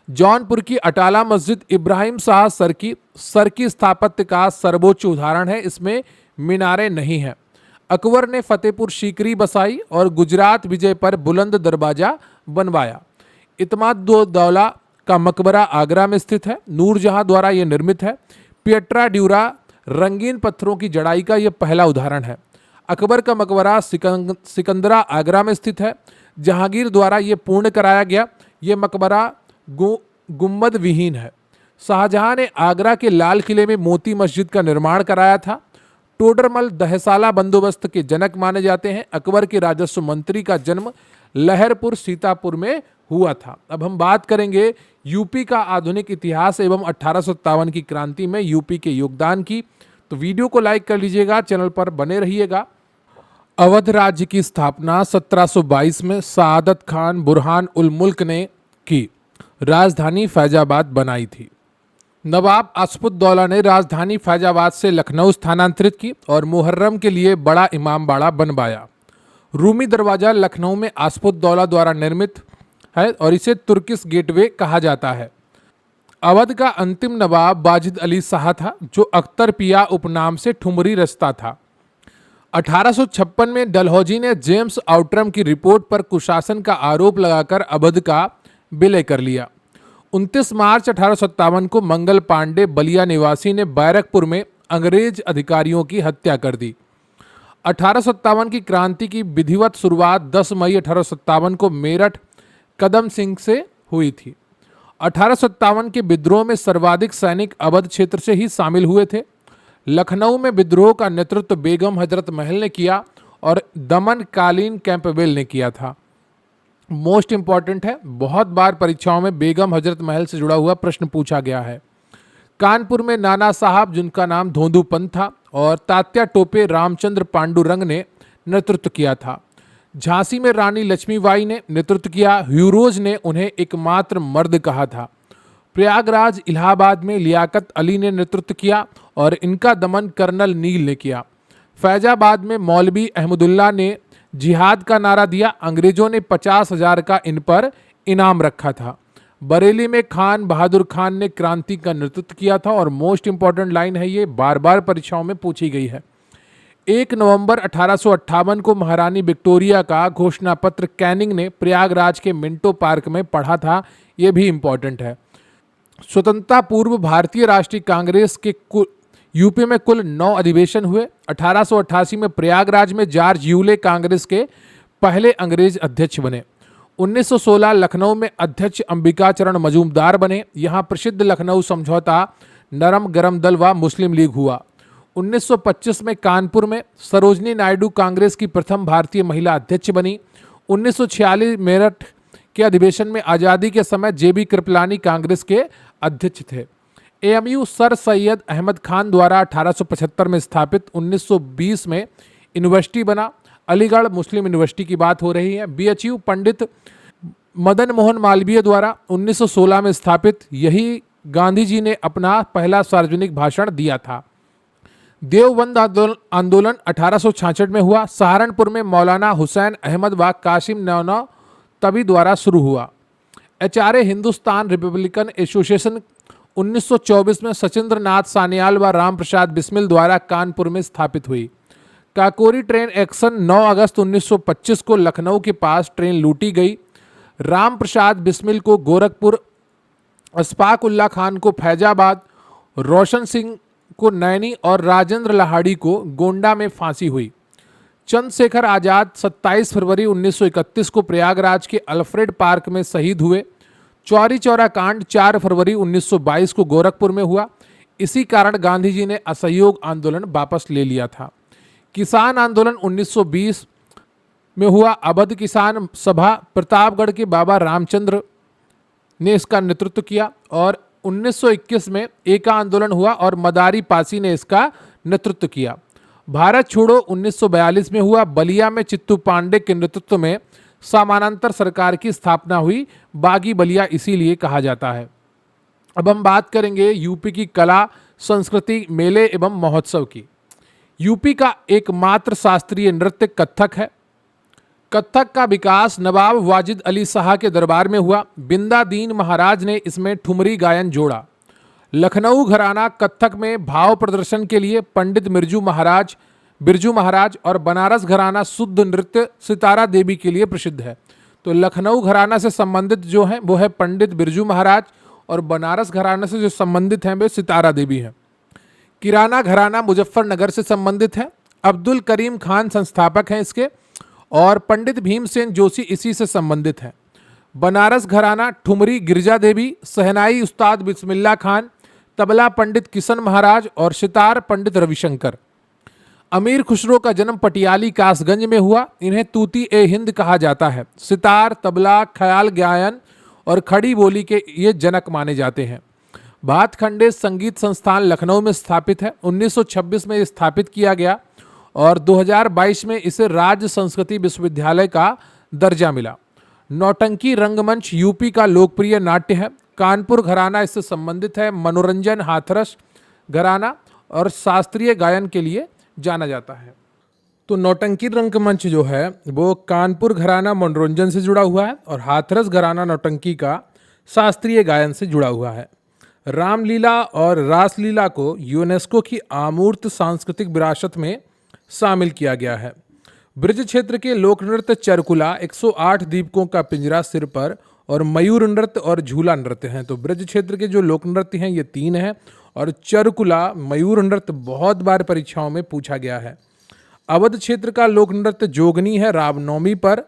जौनपुर की अटाला मस्जिद इब्राहिम शाह सरकी स्थापत्य का सर्वोच्च उदाहरण है। इसमें मीनारें नहीं हैं। अकबर ने फतेहपुर सीकरी बसाई और गुजरात विजय पर बुलंद दरवाजा बनवाया। इत्माद-उद-दौला का मकबरा आगरा में स्थित है। नूरजहां द्वारा यह निर्मित है। पियट्रा ड्यूरा रंगीन पत्थरों की जड़ाई का यह पहला उदाहरण है। अकबर का मकबरा सिकंदरा आगरा में स्थित है। जहांगीर द्वारा यह पूर्ण कराया गया। यह मकबरा गुम्बद विहीन है। शाहजहां ने आगरा के लाल किले में मोती मस्जिद का निर्माण कराया था। टोडरमल दहसाला बंदोबस्त के जनक माने जाते हैं। अकबर के राजस्व मंत्री का जन्म लहरपुर सीतापुर में हुआ था। अब हम बात करेंगे यूपी का आधुनिक इतिहास एवं 1857 की क्रांति में यूपी के योगदान की। तो वीडियो को लाइक कर लीजिएगा, चैनल पर बने रहिएगा। अवध राज्य की स्थापना 1722 में सआदत खान बुरहान उल मुल्क ने की। राजधानी फैजाबाद बनाई थी। नवाब आसफुद्दौला ने राजधानी फैजाबाद से लखनऊ स्थानांतरित की और मुहर्रम के लिए बड़ा इमामबाड़ा बनवाया। रूमी दरवाजा लखनऊ में आसफुद्दौला द्वारा निर्मित है और इसे तुर्किश गेटवे कहा जाता है। अवध का अंतिम नवाब वाजिद अली शाह था जो अख्तर पिया उपनाम से ठुमरी रचता था। 1856 में डलहौजी ने जेम्स आउटरम की रिपोर्ट पर कुशासन का आरोप लगाकर अवध का विलय कर लिया। 29 मार्च 1857 को मंगल पांडे बलिया निवासी ने बैरकपुर में अंग्रेज अधिकारियों की हत्या कर दी। 1857 की क्रांति की विधिवत शुरुआत 10 मई 1857 को मेरठ कदम सिंह से हुई थी। 1857 के विद्रोह में सर्वाधिक सैनिक अवध क्षेत्र से ही शामिल हुए थे। लखनऊ में विद्रोह का नेतृत्व बेगम हजरत महल ने किया और दमन कालीन कैंपबेल ने किया था। मोस्ट इंपॉर्टेंट है, बहुत बार परीक्षाओं में बेगम हजरत महल से जुड़ा हुआ प्रश्न पूछा गया है। कानपुर में नाना साहब जिनका नाम धोंदूपंत था और तात्या टोपे रामचंद्र पांडुरंग ने नेतृत्व किया था। झांसी में रानी लक्ष्मीबाई ने नेतृत्व किया। ह्यूरोज ने उन्हें एकमात्र मर्द कहा था। प्रयागराज इलाहाबाद में लियाकत अली ने नेतृत्व किया और इनका दमन कर्नल नील ने किया। फैजाबाद में मौलवी अहमदुल्ला ने जिहाद का नारा दिया। अंग्रेजों ने 50,000 का इन पर इनाम रखा था। बरेली में खान बहादुर खान ने क्रांति का नेतृत्व किया था और मोस्ट इंपॉर्टेंट लाइन है, ये बार बार परीक्षाओं में पूछी गई है। 1 नवंबर 1858 को महारानी विक्टोरिया का घोषणा पत्र कैनिंग ने प्रयागराज के मिंटो पार्क में पढ़ा था, ये भी इंपॉर्टेंट है। स्वतंत्रता पूर्व भारतीय राष्ट्रीय कांग्रेस के यूपी में कुल 9 अधिवेशन हुए। 1888 में प्रयागराज में जॉर्ज यूले कांग्रेस के पहले अंग्रेज अध्यक्ष बने। 1916 लखनऊ में अध्यक्ष अंबिकाचरण मजूमदार बने। यहाँ प्रसिद्ध लखनऊ समझौता नरम गरम दल व मुस्लिम लीग हुआ। 1925 में कानपुर में सरोजनी नायडू कांग्रेस की प्रथम भारतीय महिला अध्यक्ष बनी। 1946 मेरठ के अधिवेशन में आज़ादी के समय जेबी कृपलानी कांग्रेस के अध्यक्ष थे। एएमयू सर सैयद अहमद खान द्वारा 1875 में स्थापित 1920 में यूनिवर्सिटी बना। अलीगढ़ मुस्लिम यूनिवर्सिटी की बात हो रही है। बीएचयू पंडित मदन मोहन मालवीय द्वारा 1916 में स्थापित, यही गांधी जी ने अपना पहला सार्वजनिक भाषण दिया था। देवबंद आंदोलन 1866 में हुआ। सहारनपुर में मौलाना हुसैन अहमद व कासिम नौनतवी द्वारा शुरू हुआ। एचआरए हिंदुस्तान रिपब्लिकन एसोसिएशन 1924 में सचिंद्र नाथ सान्याल व राम प्रसाद बिस्मिल द्वारा कानपुर में स्थापित हुई। काकोरी ट्रेन एक्शन 9 अगस्त 1925 को लखनऊ के पास ट्रेन लूटी गई। राम प्रसाद बिस्मिल को गोरखपुर, अशफाक उल्ला खान को फैजाबाद, रोशन सिंह को नैनी और राजेंद्र लाहाड़ी को गोंडा में फांसी हुई। चंद्रशेखर आजाद 27 फरवरी 1931 को प्रयागराज के अल्फ्रेड पार्क में शहीद हुए। चौरी चौरा कांड 4 फरवरी 1922 को गोरखपुर में हुआ। इसी कारण गांधी जी ने असहयोग आंदोलन वापस ले लिया था। किसान आंदोलन 1920 में हुआ। अवध किसान सभा प्रतापगढ़ के बाबा रामचंद्र ने इसका नेतृत्व किया और 1921 में एका आंदोलन हुआ और मदारी पासी ने इसका नेतृत्व किया। भारत छोड़ो 1942 में हुआ। बलिया में चित्तू पांडे के नेतृत्व में समानांतर सरकार की स्थापना हुई। बागी बलिया इसीलिए कहा जाता है। अब हम बात करेंगे यूपी की कला, संस्कृति, मेले एवं महोत्सव की। यूपी का एकमात्र शास्त्रीय नृत्य कथक है। कथक का विकास नवाब वाजिद अली शाह के दरबार में हुआ। बिंदा दीन महाराज ने इसमें ठुमरी गायन जोड़ा। लखनऊ घराना कथक में भाव प्रदर्शन के लिए पंडित बिरजू महाराज और बनारस घराना शुद्ध नृत्य सितारा देवी के लिए प्रसिद्ध है। तो लखनऊ घराना से संबंधित जो है वो है पंडित बिरजू महाराज और बनारस घराना से जो संबंधित हैं वे सितारा देवी हैं। किराना घराना मुजफ्फरनगर से संबंधित है। अब्दुल करीम खान संस्थापक हैं इसके और पंडित भीमसेन जोशी इसी से संबंधित हैं। बनारस घराना ठुमरी गिरजा देवी, सहनाई उस्ताद बिस्मिल्ला खान, तबला पंडित किशन महाराज और सितार पंडित रविशंकर। अमीर खुसरो का जन्म पटियाली कासगंज में हुआ। इन्हें तूती ए हिंद कहा जाता है। सितार, तबला, ख्याल गायन और खड़ी बोली के ये जनक माने जाते हैं। भातखंडे संगीत संस्थान लखनऊ में स्थापित है। 1926 में स्थापित किया गया और 2022 में इसे राज्य संस्कृति विश्वविद्यालय का दर्जा मिला। नौटंकी रंगमंच यूपी का लोकप्रिय नाट्य है। कानपुर घराना इससे संबंधित है। मनोरंजन हाथरस घराना और शास्त्रीय गायन के लिए जाना जाता है। तो नौटंकी रंगमंच जो है वो कानपुर घराना मनोरंजन से जुड़ा हुआ है और हाथरस घराना नौटंकी का शास्त्रीय गायन से जुड़ा हुआ है। रामलीला और रासलीला को यूनेस्को की अमूर्त सांस्कृतिक विरासत में शामिल किया गया है। ब्रज क्षेत्र के लोक नृत्य चरकुला 108 दीपकों का पिंजरा सिर पर और मयूर नृत्य और झूला नृत्य हैं। तो ब्रज क्षेत्र के जो लोक नृत्य हैं ये 3 हैं और चरकुला मयूर नृत्य बहुत बार परीक्षाओं में पूछा गया है। अवध क्षेत्र का लोक नृत्य जोगनी है, रामनवमी पर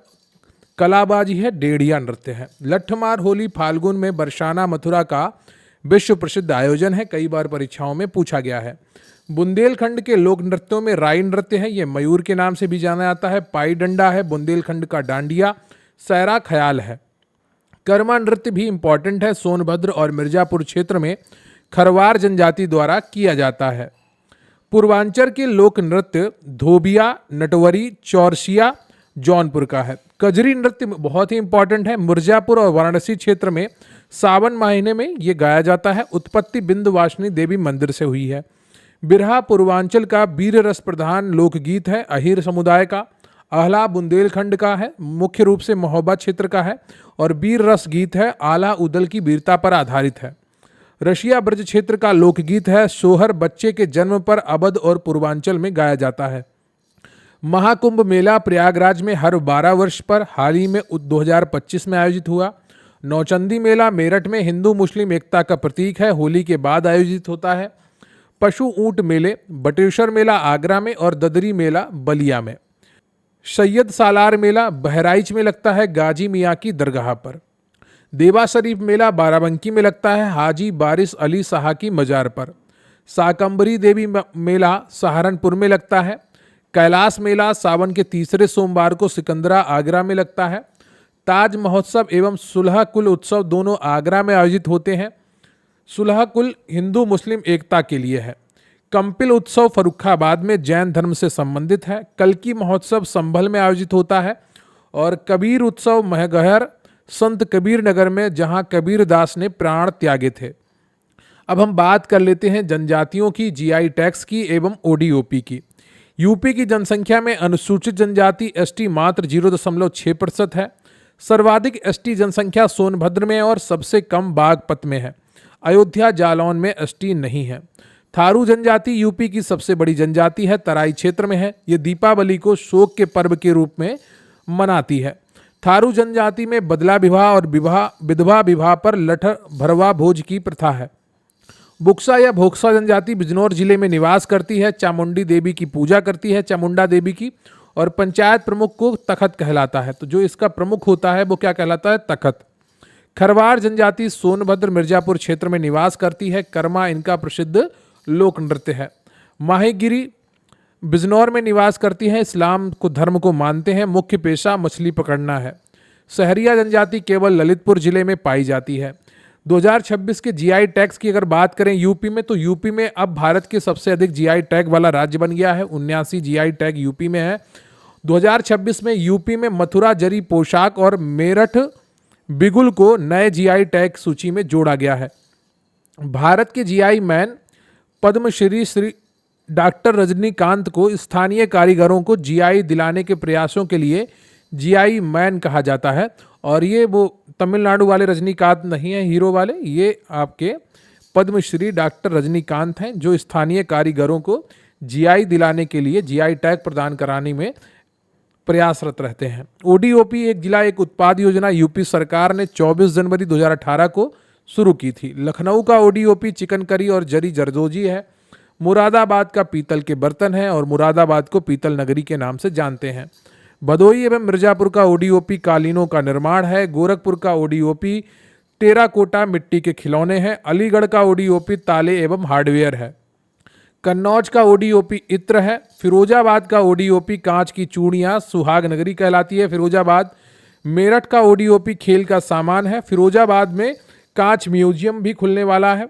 कलाबाजी है, डेढ़िया नृत्य है। लट्ठमार होली फाल्गुन में बरसाना मथुरा का विश्व प्रसिद्ध आयोजन है, कई बार परीक्षाओं में पूछा गया है। बुंदेलखंड के लोक नृत्यों में राई नृत्य है, ये मयूर के नाम से भी जाना जाता है। पाई डंडा है बुंदेलखंड का डांडिया। सैरा ख्याल है। कर्मा नृत्य भी इंपॉर्टेंट है। सोनभद्र और मिर्जापुर क्षेत्र में खरवार जनजाति द्वारा किया जाता है। पूर्वांचल के लोक नृत्य धोबिया, नटवरी, चौरसिया, जौनपुर का है। कजरी नृत्य बहुत ही इंपॉर्टेंट है, मिर्जापुर और वाराणसी क्षेत्र में सावन महीने में ये गाया जाता है। उत्पत्ति विंध्यवासिनी देवी मंदिर से हुई है। बिरहा पूर्वांचल का वीर रस प्रधान लोकगीत है, अहीर समुदाय का। आहला बुंदेलखंड का है, मुख्य रूप से महोबा क्षेत्र का है। और वीर रस गीत है, आला उदल की वीरता पर आधारित है। रशिया ब्रज क्षेत्र का लोकगीत है, सोहर बच्चे के जन्म पर अवध और पूर्वांचल में गाया जाता है। महाकुंभ मेला प्रयागराज में हर 12 वर्ष पर हाल ही में 2025 में आयोजित हुआ। नौचंदी मेला मेरठ में हिंदू मुस्लिम एकता का प्रतीक है, होली के बाद आयोजित होता है। पशु ऊंट मेले बटेश्वर मेला आगरा में और ददरी मेला बलिया में। सैयद सालार मेला बहराइच में लगता है, गाजी मियाँ की दरगाह पर। देवा शरीफ मेला बाराबंकी में लगता है, हाजी बारिश अली शाह की मजार पर। शाकंबरी देवी मेला सहारनपुर में लगता है। कैलाश मेला सावन के तीसरे सोमवार को सिकंदरा आगरा में लगता है। ताज महोत्सव एवं सुलह कुल उत्सव दोनों आगरा में आयोजित होते हैं। सुलह कुल हिंदू मुस्लिम एकता के लिए है। कंपिल उत्सव फर्रुखाबाद में जैन धर्म से संबंधित है। कल्की महोत्सव संभल में आयोजित होता है। और कबीर उत्सव महगहर संत कबीर नगर में, जहां कबीर दास ने प्राण त्यागे थे। अब हम बात कर लेते हैं जनजातियों की, जीआई टैक्स की एवं ओडीओपी की। यूपी की जनसंख्या में अनुसूचित जनजाति एसटी मात्र 0.6% है। सर्वाधिक एसटी जनसंख्या सोनभद्र में और सबसे कम बागपत में है। अयोध्या जालौन में एसटी नहीं है। थारू जनजाति यूपी की सबसे बड़ी जनजाति है, तराई क्षेत्र में है। ये दीपावली को शोक के पर्व के रूप में मनाती है। थारू जनजाति में बदला विवाह और विधवा विवाह पर लठ भरवा भोज की प्रथा है। बुक्सा या भोक्सा जनजाति बिजनौर जिले में निवास करती है। चामुंडी देवी की पूजा करती है, चामुंडा देवी की। और पंचायत प्रमुख को तखत कहलाता है। तो जो इसका प्रमुख होता है वो क्या कहलाता है? तखत। खरवार जनजाति सोनभद्र मिर्जापुर क्षेत्र में निवास करती है। कर्मा इनका प्रसिद्ध लोक नृत्य है। माहीगिरी बिजनौर में निवास करती है, इस्लाम को धर्म को मानते हैं। मुख्य पेशा मछली पकड़ना है। सहरिया जनजाति केवल ललितपुर जिले में पाई जाती है। 2026 के जीआई टैग्स की अगर बात करें यूपी में, तो यूपी में अब भारत के सबसे अधिक जीआई टैग वाला राज्य बन गया है। 79 जीआई टैग यूपी में है। 2026 में यूपी में मथुरा जरी पोशाक और मेरठ बिगुल को नए जीआई टैग सूची में जोड़ा गया है। भारत के GI man Padma Shri Shri doctor Rajnikant को स्थानीय कारीगरों को जीआई दिलाने के प्रयासों के लिए जीआई मैन कहा जाता है। और ये वो तमिलनाडु वाले रजनीकांत नहीं है हीरो वाले, ये आपके पद्मश्री डॉक्टर रजनीकांत हैं जो स्थानीय कारीगरों को जीआई दिलाने के लिए जीआई टैग प्रदान कराने में प्रयासरत रहते हैं। ओडीओपी एक जिला एक उत्पाद योजना यूपी सरकार ने 24 जनवरी 2018 को शुरू की थी। लखनऊ का ओडीओपी चिकन करी और जरी जरदोजी है। मुरादाबाद का पीतल के बर्तन है और मुरादाबाद को पीतल नगरी के नाम से जानते हैं। भदोही एवं मिर्जापुर का ओडीओपी कालीनों का निर्माण है। गोरखपुर का ओडीओपी टेराकोटा मिट्टी के खिलौने हैं। अलीगढ़ का ओडीओपी ताले एवं हार्डवेयर है। कन्नौज का ओडीओपी इत्र है। फिरोजाबाद का ओडीओपी कांच की चूड़ियाँ सुहाग नगरी कहलाती है फिरोजाबाद। मेरठ का ओडीओपी खेल का सामान है। फिरोजाबाद में कांच म्यूजियम भी खुलने वाला है,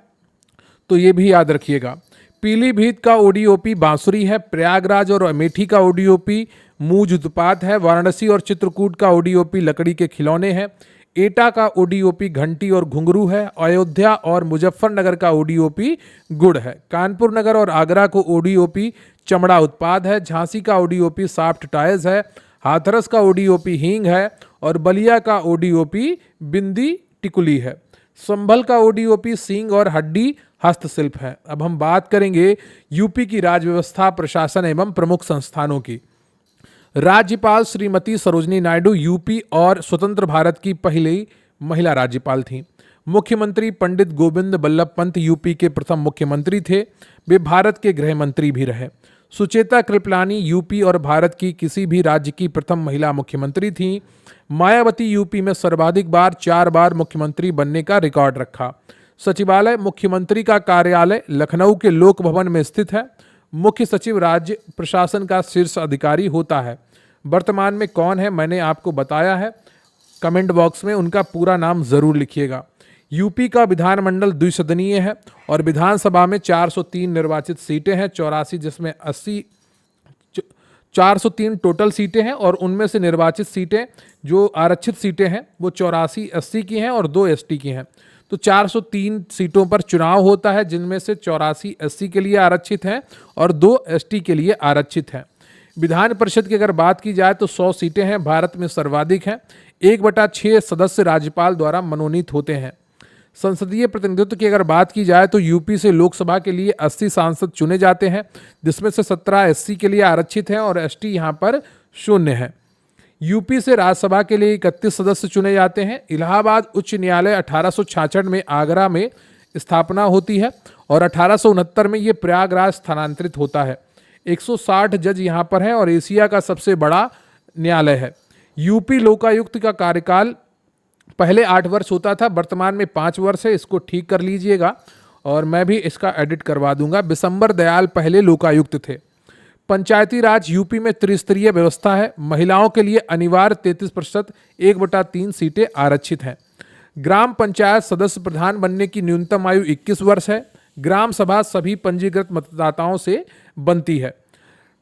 तो ये भी याद रखिएगा। पीलीभीत का ओडीओपी बांसुरी है। प्रयागराज और अमेठी का ओडीओपी मूज उत्पाद है। वाराणसी और चित्रकूट का ओडीओपी लकड़ी के खिलौने हैं। एटा का ओडीओपी घंटी और घुंघरू है। अयोध्या और मुजफ्फरनगर का ओडीओपी गुड़ है। कानपुर नगर और आगरा को ओडीओपी चमड़ा उत्पाद है। झांसी का ओडीओपी सॉफ्ट टायर्स है। हाथरस का ओडीओपी हींग है। और बलिया का ओडीओपी बिंदी टिकुली है। संभल का ओडीओपी सींग और हड्डी हस्तशिल्प है। अब हम बात करेंगे यूपी की राज्य व्यवस्था, प्रशासन एवं प्रमुख संस्थानों की। राज्यपाल श्रीमती सरोजनी नायडू यूपी और स्वतंत्र भारत की पहली महिला राज्यपाल थीं। मुख्यमंत्री पंडित गोविंद बल्लभ पंत यूपी के प्रथम मुख्यमंत्री थे। वे भारत के गृह मंत्री भी रहे। सुचेता कृपलानी यूपी और भारत की किसी भी राज्य की प्रथम महिला मुख्यमंत्री थीं। मायावती यूपी में सर्वाधिक बार 4 बार मुख्यमंत्री बनने का रिकॉर्ड रखा। सचिवालय मुख्यमंत्री का कार्यालय लखनऊ के लोक भवन में स्थित है। मुख्य सचिव राज्य प्रशासन का शीर्ष अधिकारी होता है। वर्तमान में कौन है मैंने आपको बताया है, कमेंट बॉक्स में उनका पूरा नाम जरूर लिखिएगा। यूपी का विधानमंडल द्विसदनीय है और विधानसभा में 403 निर्वाचित सीटें हैं, 84 जिसमें 403 टोटल सीटें हैं और उनमें से निर्वाचित सीटें जो आरक्षित सीटें हैं वो 84 एससी की हैं और 2 एसटी की हैं। तो 403 सीटों पर चुनाव होता है, जिनमें से 84 एससी के लिए आरक्षित हैं और 2 एसटी के लिए आरक्षित हैं। विधान परिषद की अगर बात की जाए तो 100 सीटें हैं, भारत में सर्वाधिक हैं। 1/6 सदस्य राज्यपाल द्वारा मनोनीत होते हैं। संसदीय प्रतिनिधित्व की अगर बात की जाए तो यूपी से लोकसभा के लिए 80 सांसद चुने जाते हैं, जिसमें से 17 एससी के लिए आरक्षित हैं और एसटी यहाँ पर 0 है। यूपी से राज्यसभा के लिए 31 सदस्य चुने जाते हैं। इलाहाबाद उच्च न्यायालय 1866 में आगरा में स्थापना होती है और 1869 में ये प्रयागराज स्थानांतरित होता है। 160 जज यहाँ पर हैं और एशिया का सबसे बड़ा न्यायालय है। यूपी लोकायुक्त का कार्यकाल पहले 8 वर्ष होता था, वर्तमान में 5 वर्ष है। इसको ठीक कर लीजिएगा और मैं भी इसका एडिट करवा दूंगा। बिशंबर दयाल पहले लोकायुक्त थे। पंचायती राज यूपी में त्रिस्तरीय व्यवस्था है। महिलाओं के लिए अनिवार्य 33% 1/3 सीटें आरक्षित हैं। ग्राम पंचायत सदस्य प्रधान बनने की न्यूनतम आयु 21 वर्ष है। ग्राम सभा सभी पंजीकृत मतदाताओं से बनती है।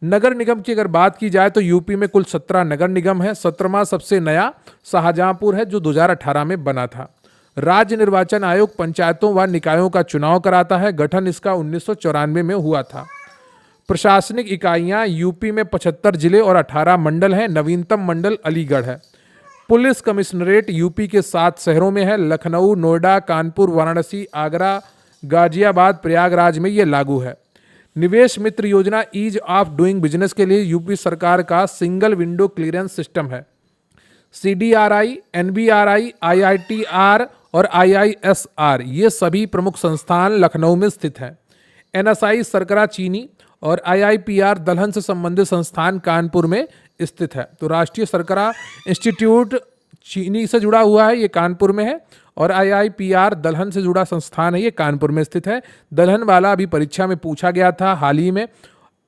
नगर निगम की अगर बात की जाए तो यूपी में कुल 17 नगर निगम है। 17वां सबसे नया शाहजहांपुर है जो 2018 में बना था। राज्य निर्वाचन आयोग पंचायतों व निकायों का चुनाव कराता है। गठन इसका 1994 में हुआ था। प्रशासनिक इकाइयां यूपी में 75 जिले और 18 मंडल हैं। नवीनतम मंडल अलीगढ़ है। पुलिस कमिश्नरेट यूपी के 7 शहरों में है। लखनऊ, नोएडा, कानपुर, वाराणसी, आगरा, गाजियाबाद, प्रयागराज में ये लागू है। निवेश मित्र योजना ईज ऑफ डूइंग बिजनेस के लिए यूपी सरकार का सिंगल विंडो क्लियरेंस सिस्टम है। सीडीआरआई, एनबीआरआई, आईआईटीआर और आईआईएसआर ये सभी प्रमुख संस्थान लखनऊ में स्थित हैं। एनएसआई सरकरा चीनी और आईआईपीआर दलहन से संबंधित संस्थान कानपुर में स्थित है। तो राष्ट्रीय सरकरा इंस्टीट्यूट चीनी से जुड़ा हुआ है, ये कानपुर में है, और आईआईपीआर दलहन से जुड़ा संस्थान है, ये कानपुर में स्थित है। दलहन वाला अभी परीक्षा में पूछा गया था हाल ही में।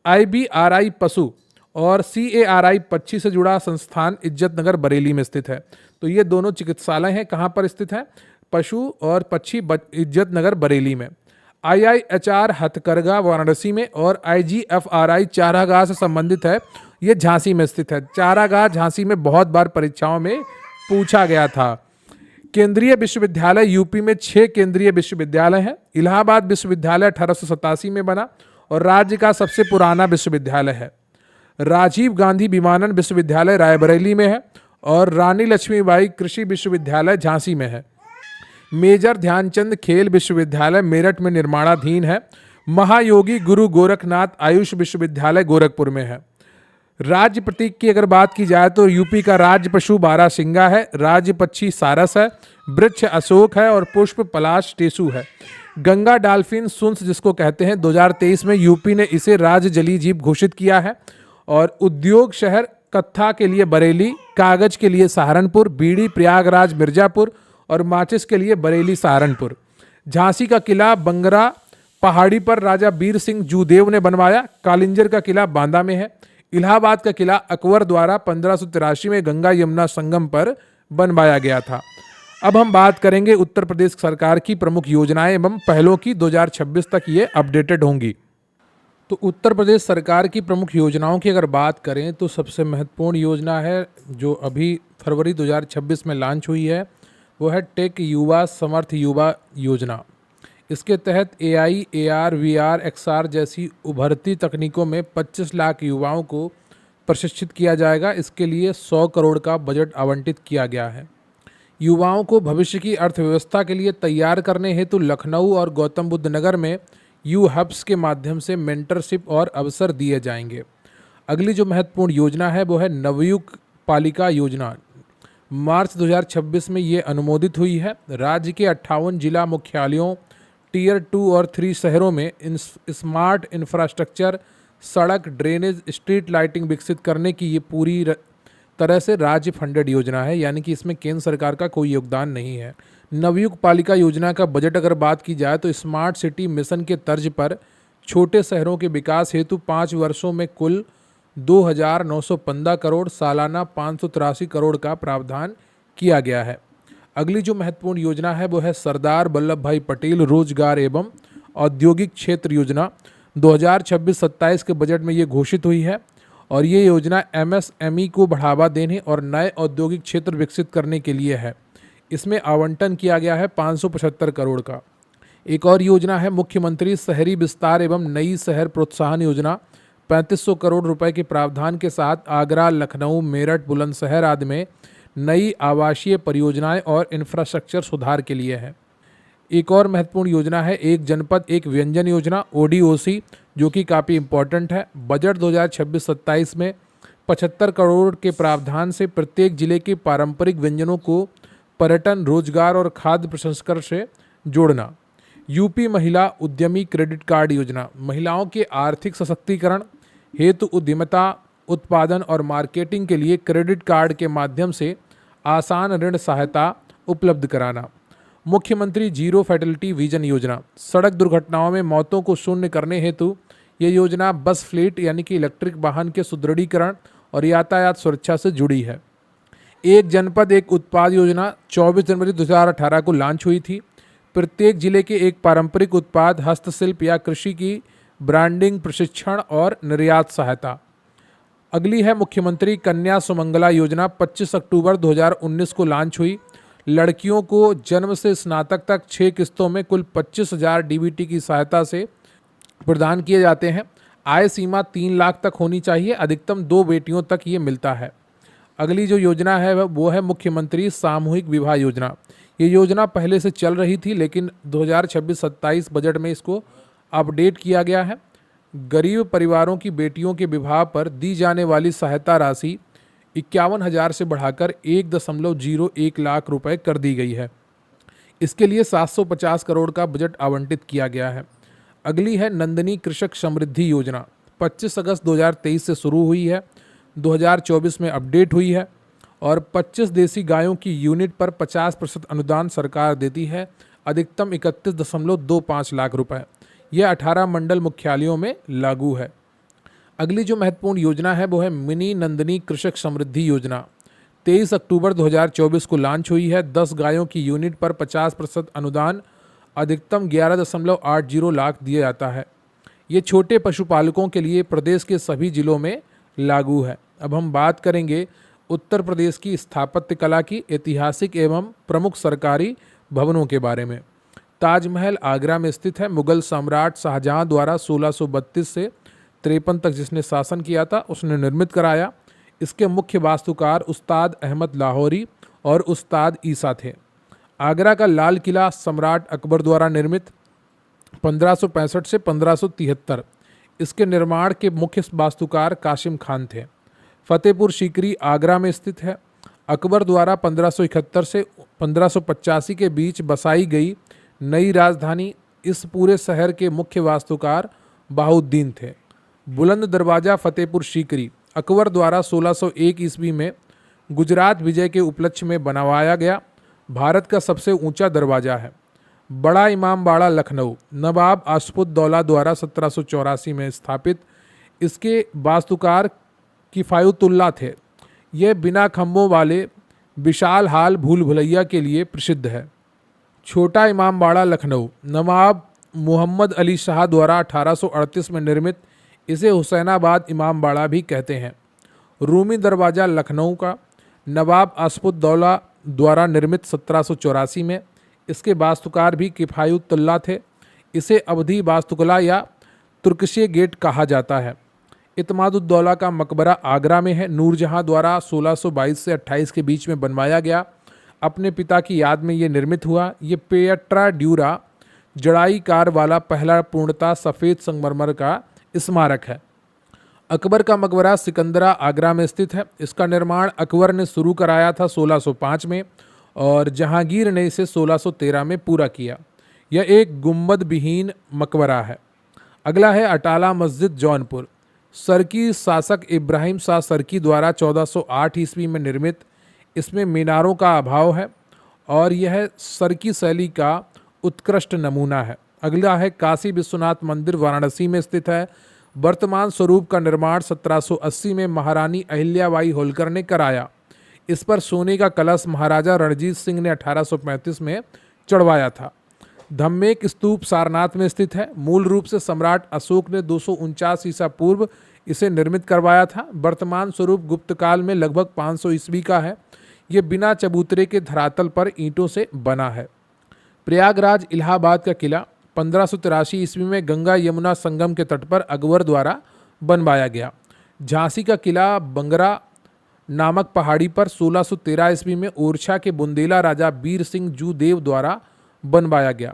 आईबीआरआई पशु और सीएआरआई पक्षी से जुड़ा संस्थान इज्जतनगर बरेली में स्थित है। तो ये दोनों चिकित्सालय हैं, कहाँ पर स्थित है? पशु और पक्षी इज्जतनगर बरेली में। आईआईएचआर हथकरघा वाराणसी में और आईजीएफआरआई चारागाह से संबंधित है, ये झांसी में स्थित है। चारागाह झांसी में बहुत बार परीक्षाओं में पूछा गया था। केंद्रीय विश्वविद्यालय यूपी में 6 केंद्रीय विश्वविद्यालय हैं। इलाहाबाद विश्वविद्यालय 1887 में बना और राज्य का सबसे पुराना विश्वविद्यालय है। राजीव गांधी विमानन विश्वविद्यालय रायबरेली में है और रानी लक्ष्मीबाई कृषि विश्वविद्यालय झांसी में है। मेजर ध्यानचंद खेल विश्वविद्यालय मेरठ में निर्माणाधीन है। महायोगी गुरु गोरखनाथ आयुष विश्वविद्यालय गोरखपुर में है। राज्य प्रतीक की अगर बात की जाए तो यूपी का राज्य पशु बारहसिंगा है, राज्य पक्षी सारस है, वृक्ष अशोक है और पुष्प पलाश टेसु है। गंगा डाल्फिन सुंस जिसको कहते हैं, 2023 में यूपी ने इसे राज्य जलीय जीव घोषित किया है। और उद्योग शहर कत्था के लिए बरेली, कागज के लिए सहारनपुर, बीड़ी प्रयागराज मिर्जापुर और माचिस के लिए बरेली सहारनपुर। झांसी का किला बंगरा पहाड़ी पर राजा वीर सिंह जूदेव ने बनवाया। कालिंजर का किला बांदा में है। इलाहाबाद का किला अकबर द्वारा 1583 में गंगा यमुना संगम पर बनवाया गया था। अब हम बात करेंगे उत्तर प्रदेश सरकार की प्रमुख योजनाएं एवं पहलों की। 2026 तक ये अपडेटेड होंगी। तो उत्तर प्रदेश सरकार की प्रमुख योजनाओं की अगर बात करें तो सबसे महत्वपूर्ण योजना है जो अभी फरवरी 2026 में लॉन्च हुई है, वो है टेक युवा समर्थ युवा योजना। इसके तहत एआई, एआर, वीआर, एक्सआर जैसी उभरती तकनीकों में 25 लाख युवाओं को प्रशिक्षित किया जाएगा। इसके लिए 100 करोड़ का बजट आवंटित किया गया है। युवाओं को भविष्य की अर्थव्यवस्था के लिए तैयार करने हेतु लखनऊ और गौतम बुद्ध नगर में यू हब्स के माध्यम से मेंटरशिप और अवसर दिए जाएंगे। अगली जो महत्वपूर्ण योजना है वो है नवयुग पालिका योजना। मार्च 2026 में ये अनुमोदित हुई है। राज्य के 58 जिला मुख्यालयों, टियर 2 और 3 शहरों में स्मार्ट इंफ्रास्ट्रक्चर, सड़क, ड्रेनेज, स्ट्रीट लाइटिंग विकसित करने की ये पूरी तरह से राज्य फंडेड योजना है, यानी कि इसमें केंद्र सरकार का कोई योगदान नहीं है। नवयुग पालिका योजना का बजट अगर बात की जाए तो स्मार्ट सिटी मिशन के तर्ज पर छोटे शहरों के विकास हेतु 5 वर्षों में कुल 2,915 करोड़, सालाना 583 करोड़ का प्रावधान किया गया है। अगली जो महत्वपूर्ण योजना है वो है सरदार वल्लभ भाई पटेल रोजगार एवं औद्योगिक क्षेत्र योजना। 2026-27 के बजट में ये घोषित हुई है और ये योजना एमएसएमई को बढ़ावा देने और नए औद्योगिक क्षेत्र विकसित करने के लिए है। इसमें आवंटन किया गया है 575 करोड़ का। एक और योजना है मुख्यमंत्री शहरी विस्तार एवं नई शहर प्रोत्साहन योजना। 3500 करोड़ रुपए के प्रावधान के साथ आगरा, लखनऊ, मेरठ, बुलंदशहर आदि में नई आवासीय परियोजनाएं और इंफ्रास्ट्रक्चर सुधार के लिए है। एक और महत्वपूर्ण योजना है एक जनपद एक व्यंजन योजना, ओडीओसी, जो कि काफ़ी इम्पोर्टेंट है। बजट 2026-27 में 75 करोड़ के प्रावधान से प्रत्येक जिले के पारंपरिक व्यंजनों को पर्यटन, रोजगार और खाद्य प्रसंस्करण से जोड़ना। यूपी महिला उद्यमी क्रेडिट कार्ड योजना, महिलाओं के आर्थिक सशक्तिकरण हेतु उद्यमिता, उत्पादन और मार्केटिंग के लिए क्रेडिट कार्ड के माध्यम से आसान ऋण सहायता उपलब्ध कराना। मुख्यमंत्री जीरो फैटलिटी विजन योजना, सड़क दुर्घटनाओं में मौतों को शून्य करने हेतु ये योजना बस फ्लीट यानी कि इलेक्ट्रिक वाहन के सुदृढ़ीकरण और यातायात सुरक्षा से जुड़ी है। एक जनपद एक उत्पाद योजना 24 जनवरी 2018 को लॉन्च हुई थी। प्रत्येक जिले के एक पारंपरिक उत्पाद, हस्तशिल्प या कृषि की ब्रांडिंग, प्रशिक्षण और निर्यात सहायता। अगली है मुख्यमंत्री कन्या सुमंगला योजना, 25 अक्टूबर 2019 को लॉन्च हुई। लड़कियों को जन्म से स्नातक तक 6 किस्तों में कुल 25,000 डीबीटी की सहायता से प्रदान किए जाते हैं। आय सीमा 3 लाख तक होनी चाहिए, अधिकतम 2 बेटियों तक ये मिलता है। अगली जो योजना है वो है मुख्यमंत्री सामूहिक विवाह योजना। ये योजना पहले से चल रही थी, लेकिन 2026-27 बजट में इसको अपडेट किया गया है। गरीब परिवारों की बेटियों के विवाह पर दी जाने वाली सहायता राशि 51,000 से बढ़ाकर 1.01 लाख रुपए कर दी गई है। इसके लिए 750 करोड़ का बजट आवंटित किया गया है। अगली है नंदनी कृषक समृद्धि योजना, 25 अगस्त 2023 से शुरू हुई है, 2024 में अपडेट हुई है और 25 देसी गायों की यूनिट पर 50% अनुदान सरकार देती है, अधिकतम 31.25 लाख रुपए। यह 18 मंडल मुख्यालयों में लागू है। अगली जो महत्वपूर्ण योजना है वो है मिनी नंदनी कृषक समृद्धि योजना, 23 अक्टूबर 2024 को लॉन्च हुई है। 10 गायों की यूनिट पर 50% अनुदान, अधिकतम 11.80 लाख दिया जाता है। ये छोटे पशुपालकों के लिए प्रदेश के सभी जिलों में लागू है। अब हम बात करेंगे उत्तर प्रदेश की स्थापत्य कला की ऐतिहासिक एवं प्रमुख सरकारी भवनों के बारे में। ताजमहल आगरा में स्थित है। मुगल सम्राट शाहजहां द्वारा 1632 से 53 तक जिसने शासन किया था उसने निर्मित कराया। इसके मुख्य वास्तुकार उस्ताद अहमद लाहौरी और उस्ताद ईसा थे। आगरा का लाल किला सम्राट अकबर द्वारा निर्मित 1565 से 1573। इसके निर्माण के मुख्य वास्तुकार कासिम खान थे। फतेहपुर सीकरी आगरा में स्थित है। अकबर द्वारा 1571 से 1585 के बीच बसाई गई नई राजधानी। इस पूरे शहर के मुख्य वास्तुकार बहाउद्दीन थे। बुलंद दरवाज़ा फतेहपुर सीकरी अकबर द्वारा 1601 ईस्वी में गुजरात विजय के उपलक्ष्य में बनवाया गया भारत का सबसे ऊंचा दरवाज़ा है। बड़ा इमामबाड़ा लखनऊ नवाब आशफुद्दौला द्वारा 1784 में स्थापित। इसके वास्तुकार किफ़ायतुल्लाह थे। यह बिना खम्भों वाले विशाल हाल भूल भुलैया के लिए प्रसिद्ध है। छोटा इमामबाड़ा लखनऊ नवाब मोहम्मद अली शाह द्वारा 1838 में निर्मित। इसे हुसैनाबाद इमामबाड़ा भी कहते हैं। रूमी दरवाज़ा लखनऊ का नवाब आशफुद्दौला द्वारा निर्मित 1784 में। इसके वास्तुकार भी किफ़ायतुल्लाह थे। इसे अवधी वास्तुकला या तुर्कशे गेट कहा जाता है। इत्मादुद्दौला का मकबरा आगरा में है। नूरजहां द्वारा 1622 से 28 के बीच में बनवाया गया। अपने पिता की याद में ये निर्मित हुआ। ये पेट्रा ड्यूरा जड़ाई कार वाला पहला पूर्णतः सफ़ेद संगमरमर का स्मारक है। अकबर का मकबरा सिकंदरा आगरा में स्थित है। इसका निर्माण अकबर ने शुरू कराया था 1605 में और जहांगीर ने इसे 1613 में पूरा किया। यह एक गुंबद विहीन मकबरा है। अगला है अटाला मस्जिद जौनपुर। सरकी शासक इब्राहिम शाह सरकी द्वारा 1408 ईस्वी में निर्मित। इसमें मीनारों का अभाव है और यह सरकी शैली का उत्कृष्ट नमूना है। अगला है काशी विश्वनाथ मंदिर वाराणसी में स्थित है। वर्तमान स्वरूप का निर्माण 1780 में महारानी अहिल्याबाई होलकर ने कराया। इस पर सोने का कलश महाराजा रणजीत सिंह ने 1835 में चढ़वाया था। धम्मेक स्तूप सारनाथ में स्थित है। मूल रूप से सम्राट अशोक ने 249 ईसा पूर्व इसे निर्मित करवाया था। वर्तमान स्वरूप गुप्त काल में लगभग 500 ईस्वी का है। ये बिना चबूतरे के धरातल पर ईंटों से बना है। प्रयागराज इलाहाबाद का किला 1583 ईस्वी में गंगा यमुना संगम के तट पर अकबर द्वारा बनवाया गया। झांसी का किला बंगरा नामक पहाड़ी पर 1613 ईस्वी में ओरछा के बुंदेला राजा वीर सिंह जू देव द्वारा बनवाया गया।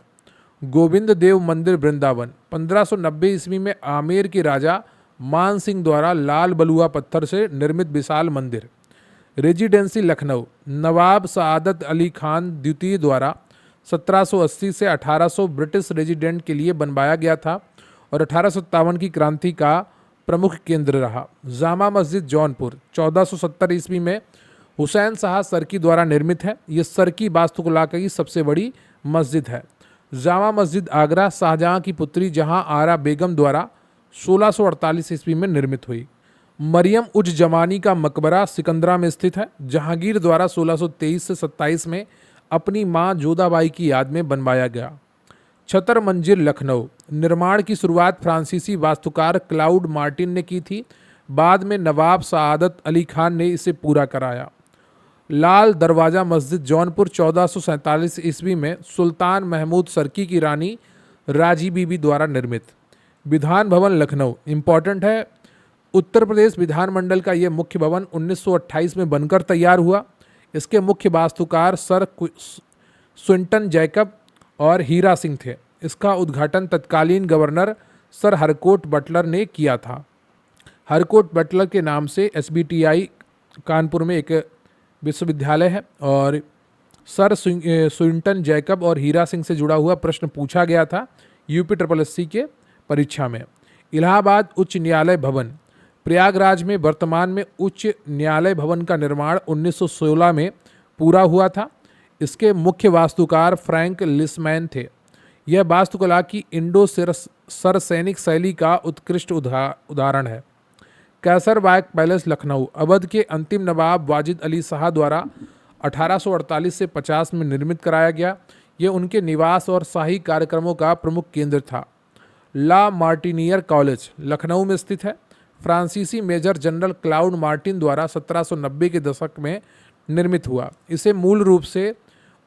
गोविंद देव मंदिर वृंदावन 1590 ईस्वी में आमेर के राजा मान सिंह द्वारा लाल बलुआ पत्थर से निर्मित विशाल मंदिर। रेजिडेंसी लखनऊ नवाब सआदत अली खान द्वितीय द्वारा 1780 से 1800 ब्रिटिश रेजिडेंट के लिए बनवाया गया था और 1857 की क्रांति का प्रमुख केंद्र रहा। जामा मस्जिद जौनपुर 1470 ईस्वी में हुसैन शाह सरकी द्वारा निर्मित है। ये सरकी वास्तुकला की सबसे बड़ी मस्जिद है। जामा मस्जिद आगरा शाहजहां की पुत्री जहां आरा बेगम द्वारा 1648 ईस्वी में निर्मित हुई। मरियम उज जमानी का मकबरा सिकंदरा में स्थित है। जहांगीर द्वारा 1623 से 27 में अपनी मां जोधाबाई की याद में बनवाया गया। छतर मंजिल लखनऊ निर्माण की शुरुआत फ्रांसीसी वास्तुकार क्लाउड मार्टिन ने की थी। बाद में नवाब सआदत अली खान ने इसे पूरा कराया। लाल दरवाज़ा मस्जिद जौनपुर 1447 ईस्वी में सुल्तान महमूद सरकी की रानी राजी बीबी द्वारा निर्मित। विधान भवन लखनऊ इम्पॉर्टेंट है। उत्तर प्रदेश विधानमंडल का ये मुख्य भवन 1928 में बनकर तैयार हुआ। इसके मुख्य वास्तुकार सर स्विंटन जैकब और हीरा सिंह थे। इसका उद्घाटन तत्कालीन गवर्नर सर हरकोट बटलर ने किया था। हरकोट बटलर के नाम से SBTI कानपुर में एक विश्वविद्यालय है और सर स्विंटन जैकब और हीरा सिंह से जुड़ा हुआ प्रश्न पूछा गया था UPSSC के परीक्षा में। इलाहाबाद उच्च न्यायालय भवन प्रयागराज में वर्तमान में उच्च न्यायालय भवन का निर्माण 1916 में पूरा हुआ था। इसके मुख्य वास्तुकार फ्रैंक लिसमैन थे। यह वास्तुकला की इंडो सरसैनिक शैली का उत्कृष्ट उदाहरण है। कैसरबाग पैलेस लखनऊ अवध के अंतिम नवाब वाजिद अली शाह द्वारा 1848 से 50 में निर्मित कराया गया। यह उनके निवास और शाही कार्यक्रमों का प्रमुख केंद्र था। ला मार्टिनियर कॉलेज लखनऊ में स्थित है। फ्रांसीसी मेजर जनरल क्लाउड मार्टिन द्वारा 1790 के दशक में निर्मित हुआ। इसे मूल रूप से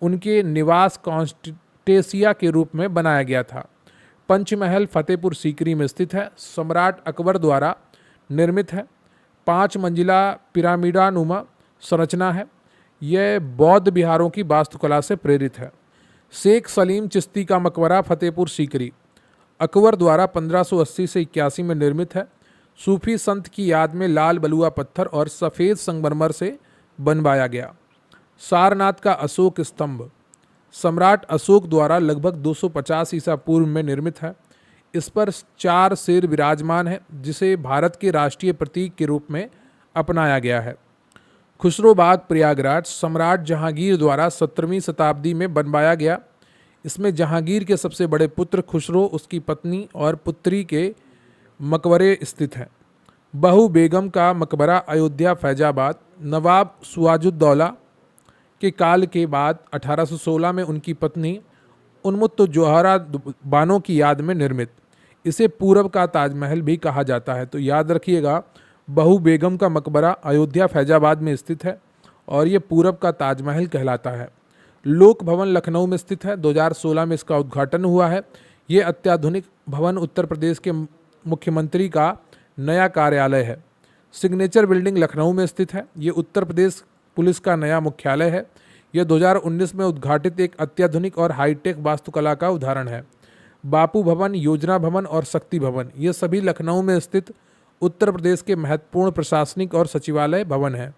उनके निवास कॉन्स्टेसिया के रूप में बनाया गया था। पंचमहल फतेहपुर सीकरी में स्थित है। सम्राट अकबर द्वारा निर्मित है। 5 मंजिला पिरामिडानुमा संरचना है। यह बौद्ध विहारों की वास्तुकला से प्रेरित है। शेख सलीम चिश्ती का मकबरा फतेहपुर सीकरी अकबर द्वारा 1580 से 81 में निर्मित है। सूफी संत की याद में लाल बलुआ पत्थर और सफ़ेद संगमरमर से बनवाया गया। सारनाथ का अशोक स्तंभ सम्राट अशोक द्वारा लगभग 250 ईसा पूर्व में निर्मित है। इस पर 4 शेर विराजमान है, जिसे भारत के राष्ट्रीय प्रतीक के रूप में अपनाया गया है। खुसरोबाग प्रयागराज सम्राट जहांगीर द्वारा 17वीं शताब्दी में बनवाया गया। इसमें जहांगीर के सबसे बड़े पुत्र खुसरो, उसकी पत्नी और पुत्री के मकबरे स्थित हैं। बहू बेगम का मकबरा अयोध्या फैजाबाद नवाब सुआजुद्दौला के काल के बाद 1816 में उनकी पत्नी उन्मुत्त जोहरा बानो की याद में निर्मित। इसे पूरब का ताजमहल भी कहा जाता है। तो याद रखिएगा, बहू बेगम का मकबरा अयोध्या फैजाबाद में स्थित है और ये पूरब का ताजमहल कहलाता है। लोक भवन लखनऊ में स्थित है। 2016 में इसका उद्घाटन हुआ है। ये अत्याधुनिक भवन उत्तर प्रदेश के मुख्यमंत्री का नया कार्यालय है। सिग्नेचर बिल्डिंग लखनऊ में स्थित है। ये उत्तर प्रदेश पुलिस का नया मुख्यालय है। यह 2019 में उद्घाटित एक अत्याधुनिक और हाईटेक वास्तुकला का उदाहरण है। बापू भवन, योजना भवन और शक्ति भवन ये सभी लखनऊ में स्थित उत्तर प्रदेश के महत्वपूर्ण प्रशासनिक और सचिवालय भवन हैं।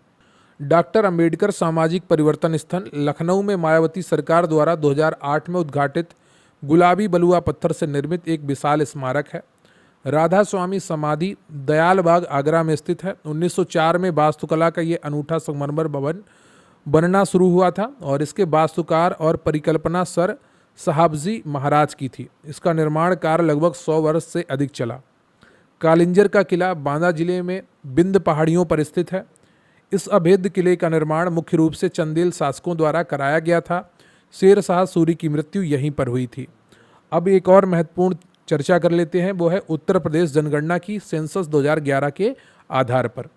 डॉक्टर अंबेडकर सामाजिक परिवर्तन स्थल लखनऊ में मायावती सरकार द्वारा 2008 में उद्घाटित गुलाबी बलुआ पत्थर से निर्मित एक विशाल स्मारक है। राधा स्वामी समाधि दयालबाग आगरा में स्थित है। 1904 में वास्तुकला का ये अनूठा संगमरमर भवन बनना शुरू हुआ था और इसके वास्तुकार और परिकल्पना सर साहबजी महाराज की थी। इसका निर्माण कार्य लगभग 100 वर्ष से अधिक चला। कालिंजर का किला बांदा जिले में बिंद पहाड़ियों पर स्थित है। इस अभेद्य किले का निर्माण मुख्य रूप से चंदेल शासकों द्वारा कराया गया था। शेर शाह सूरी की मृत्यु यहीं पर हुई थी। अब एक और महत्वपूर्ण चर्चा कर लेते हैं वो है उत्तर प्रदेश जनगणना की सेंसस 2011 के आधार पर।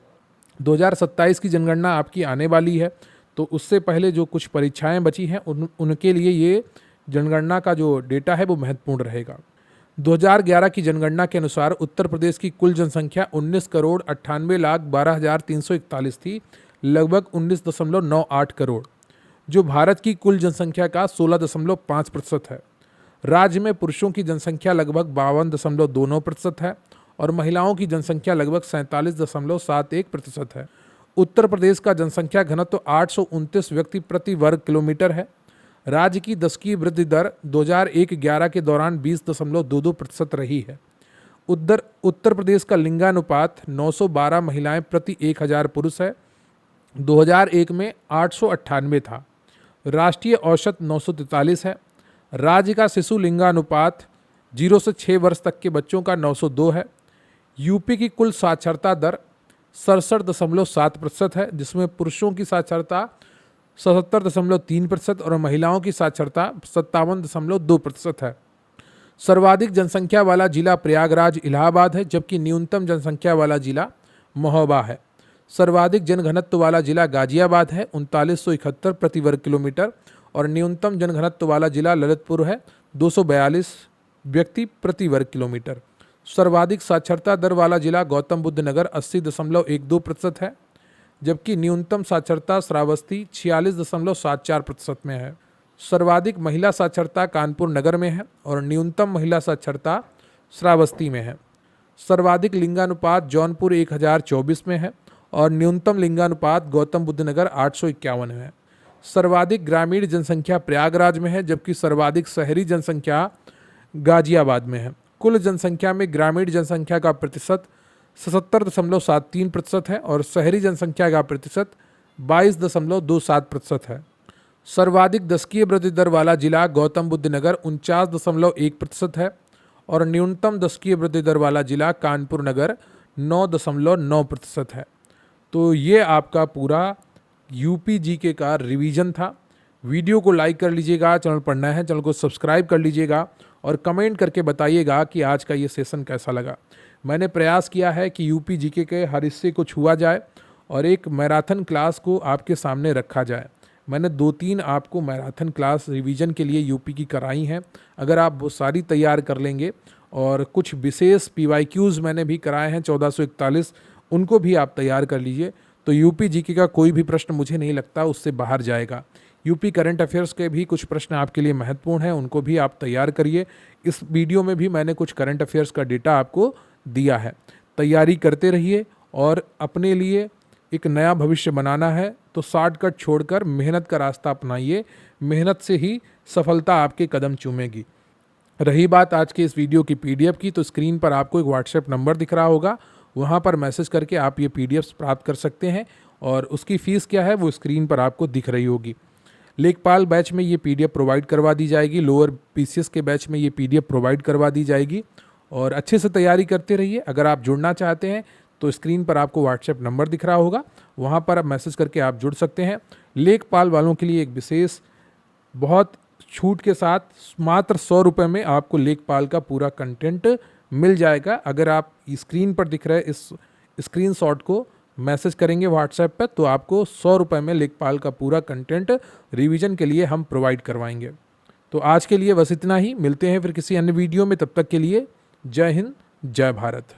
2027 की जनगणना आपकी आने वाली है, तो उससे पहले जो कुछ परीक्षाएं बची हैं उनके लिए ये जनगणना का जो डेटा है वो महत्वपूर्ण रहेगा। 2011 की जनगणना के अनुसार उत्तर प्रदेश की कुल जनसंख्या 19,98,12,341 थी, लगभग 19.98 करोड़, जो भारत की कुल जनसंख्या का 16.5% है। राज्य में पुरुषों की जनसंख्या लगभग 52.29% है और महिलाओं की जनसंख्या लगभग 47.71% है। उत्तर प्रदेश का जनसंख्या घनत्व 829 व्यक्ति प्रति वर्ग किलोमीटर है। राज्य की दशकीय वृद्धि दर 2001-11 के दौरान 20.22% रही है। उत्तर प्रदेश का लिंगानुपात 912 महिलाएं प्रति 1000 पुरुष है। 2001 में 898 था। राष्ट्रीय औसत 943 है। राज्य का शिशु लिंगानुपात 0 से 6 वर्ष तक के बच्चों का 902 है। यूपी की कुल साक्षरता दर 67.7% है, जिसमें पुरुषों की साक्षरता 77.3% और महिलाओं की साक्षरता 57.2% है। सर्वाधिक जनसंख्या वाला जिला प्रयागराज इलाहाबाद है, जबकि न्यूनतम जनसंख्या वाला जिला महोबा है। सर्वाधिक जनघनत्व वाला जिला गाजियाबाद है, 3971 प्रति वर्ग किलोमीटर, और न्यूनतम जनघनत्व वाला जिला ललितपुर है, 242 व्यक्ति प्रति वर्ग किलोमीटर। सर्वाधिक साक्षरता दर वाला जिला गौतम बुद्ध नगर 80.12% है, जबकि न्यूनतम साक्षरता श्रावस्ती 46.74% में है। सर्वाधिक महिला साक्षरता कानपुर नगर में है और न्यूनतम महिला साक्षरता श्रावस्ती में है। सर्वाधिक लिंगानुपात जौनपुर 1024 में है और न्यूनतम लिंगानुपात गौतम बुद्ध नगर 851 है। सर्वाधिक ग्रामीण जनसंख्या प्रयागराज में है, जबकि सर्वाधिक शहरी जनसंख्या गाजियाबाद में है। कुल जनसंख्या में ग्रामीण जनसंख्या का प्रतिशत 77.73% है और शहरी जनसंख्या का प्रतिशत 22.27% है। सर्वाधिक दशकीय वृद्धि दर वाला जिला गौतम बुद्ध नगर 49.1% है और न्यूनतम दशकीय वृद्धि दर वाला जिला कानपुर नगर 9.9% है। तो ये आपका पूरा यूपी जीके का रिवीजन था। वीडियो को लाइक कर लीजिएगा, चैनल पर नया है चैनल को सब्सक्राइब कर लीजिएगा और कमेंट करके बताइएगा कि आज का ये सेशन कैसा लगा। मैंने प्रयास किया है कि यूपी जीके के हर हिस्से को छुआ जाए और एक मैराथन क्लास को आपके सामने रखा जाए। मैंने 2-3 आपको मैराथन क्लास रिवीजन के लिए यूपी की कराई हैं। अगर आप वो सारी तैयार कर लेंगे और कुछ विशेष PYQs मैंने भी कराए हैं 1441, उनको भी आप तैयार कर लीजिए, तो यूपी जीके का कोई भी प्रश्न मुझे नहीं लगता उससे बाहर जाएगा। यूपी करंट अफेयर्स के भी कुछ प्रश्न आपके लिए महत्वपूर्ण हैं, उनको भी आप तैयार करिए। इस वीडियो में भी मैंने कुछ करंट अफेयर्स का डेटा आपको दिया है। तैयारी करते रहिए और अपने लिए एक नया भविष्य बनाना है तो शॉर्टकट छोड़कर मेहनत का रास्ता अपनाइए। मेहनत से ही सफलता आपके कदम चूमेगी। रही बात आज के इस वीडियो की PDF की, तो स्क्रीन पर आपको एक WhatsApp नंबर दिख रहा होगा, वहाँ पर मैसेज करके आप ये PDFs प्राप्त कर सकते हैं और उसकी फ़ीस क्या है वो स्क्रीन पर आपको दिख रही होगी। लेखपाल बैच में ये PDF प्रोवाइड करवा दी जाएगी, लोअर PCS के बैच में ये PDF प्रोवाइड करवा दी जाएगी और अच्छे से तैयारी करते रहिए। अगर आप जुड़ना चाहते हैं तो स्क्रीन पर आपको WhatsApp नंबर दिख रहा होगा, वहाँ पर आप मैसेज करके आप जुड़ सकते हैं। लेखपाल वालों के लिए एक विशेष बहुत छूट के साथ मात्र 100 रुपये में आपको लेखपाल का पूरा कंटेंट मिल जाएगा। अगर आप स्क्रीन पर दिख रहे इस स्क्रीनशॉट को मैसेज करेंगे WhatsApp पर तो आपको 100 रुपये में लेखपाल का पूरा कंटेंट रिवीजन के लिए हम प्रोवाइड करवाएंगे। तो आज के लिए बस इतना ही, मिलते हैं फिर किसी अन्य वीडियो में। तब तक के लिए जय हिंद, जय भारत।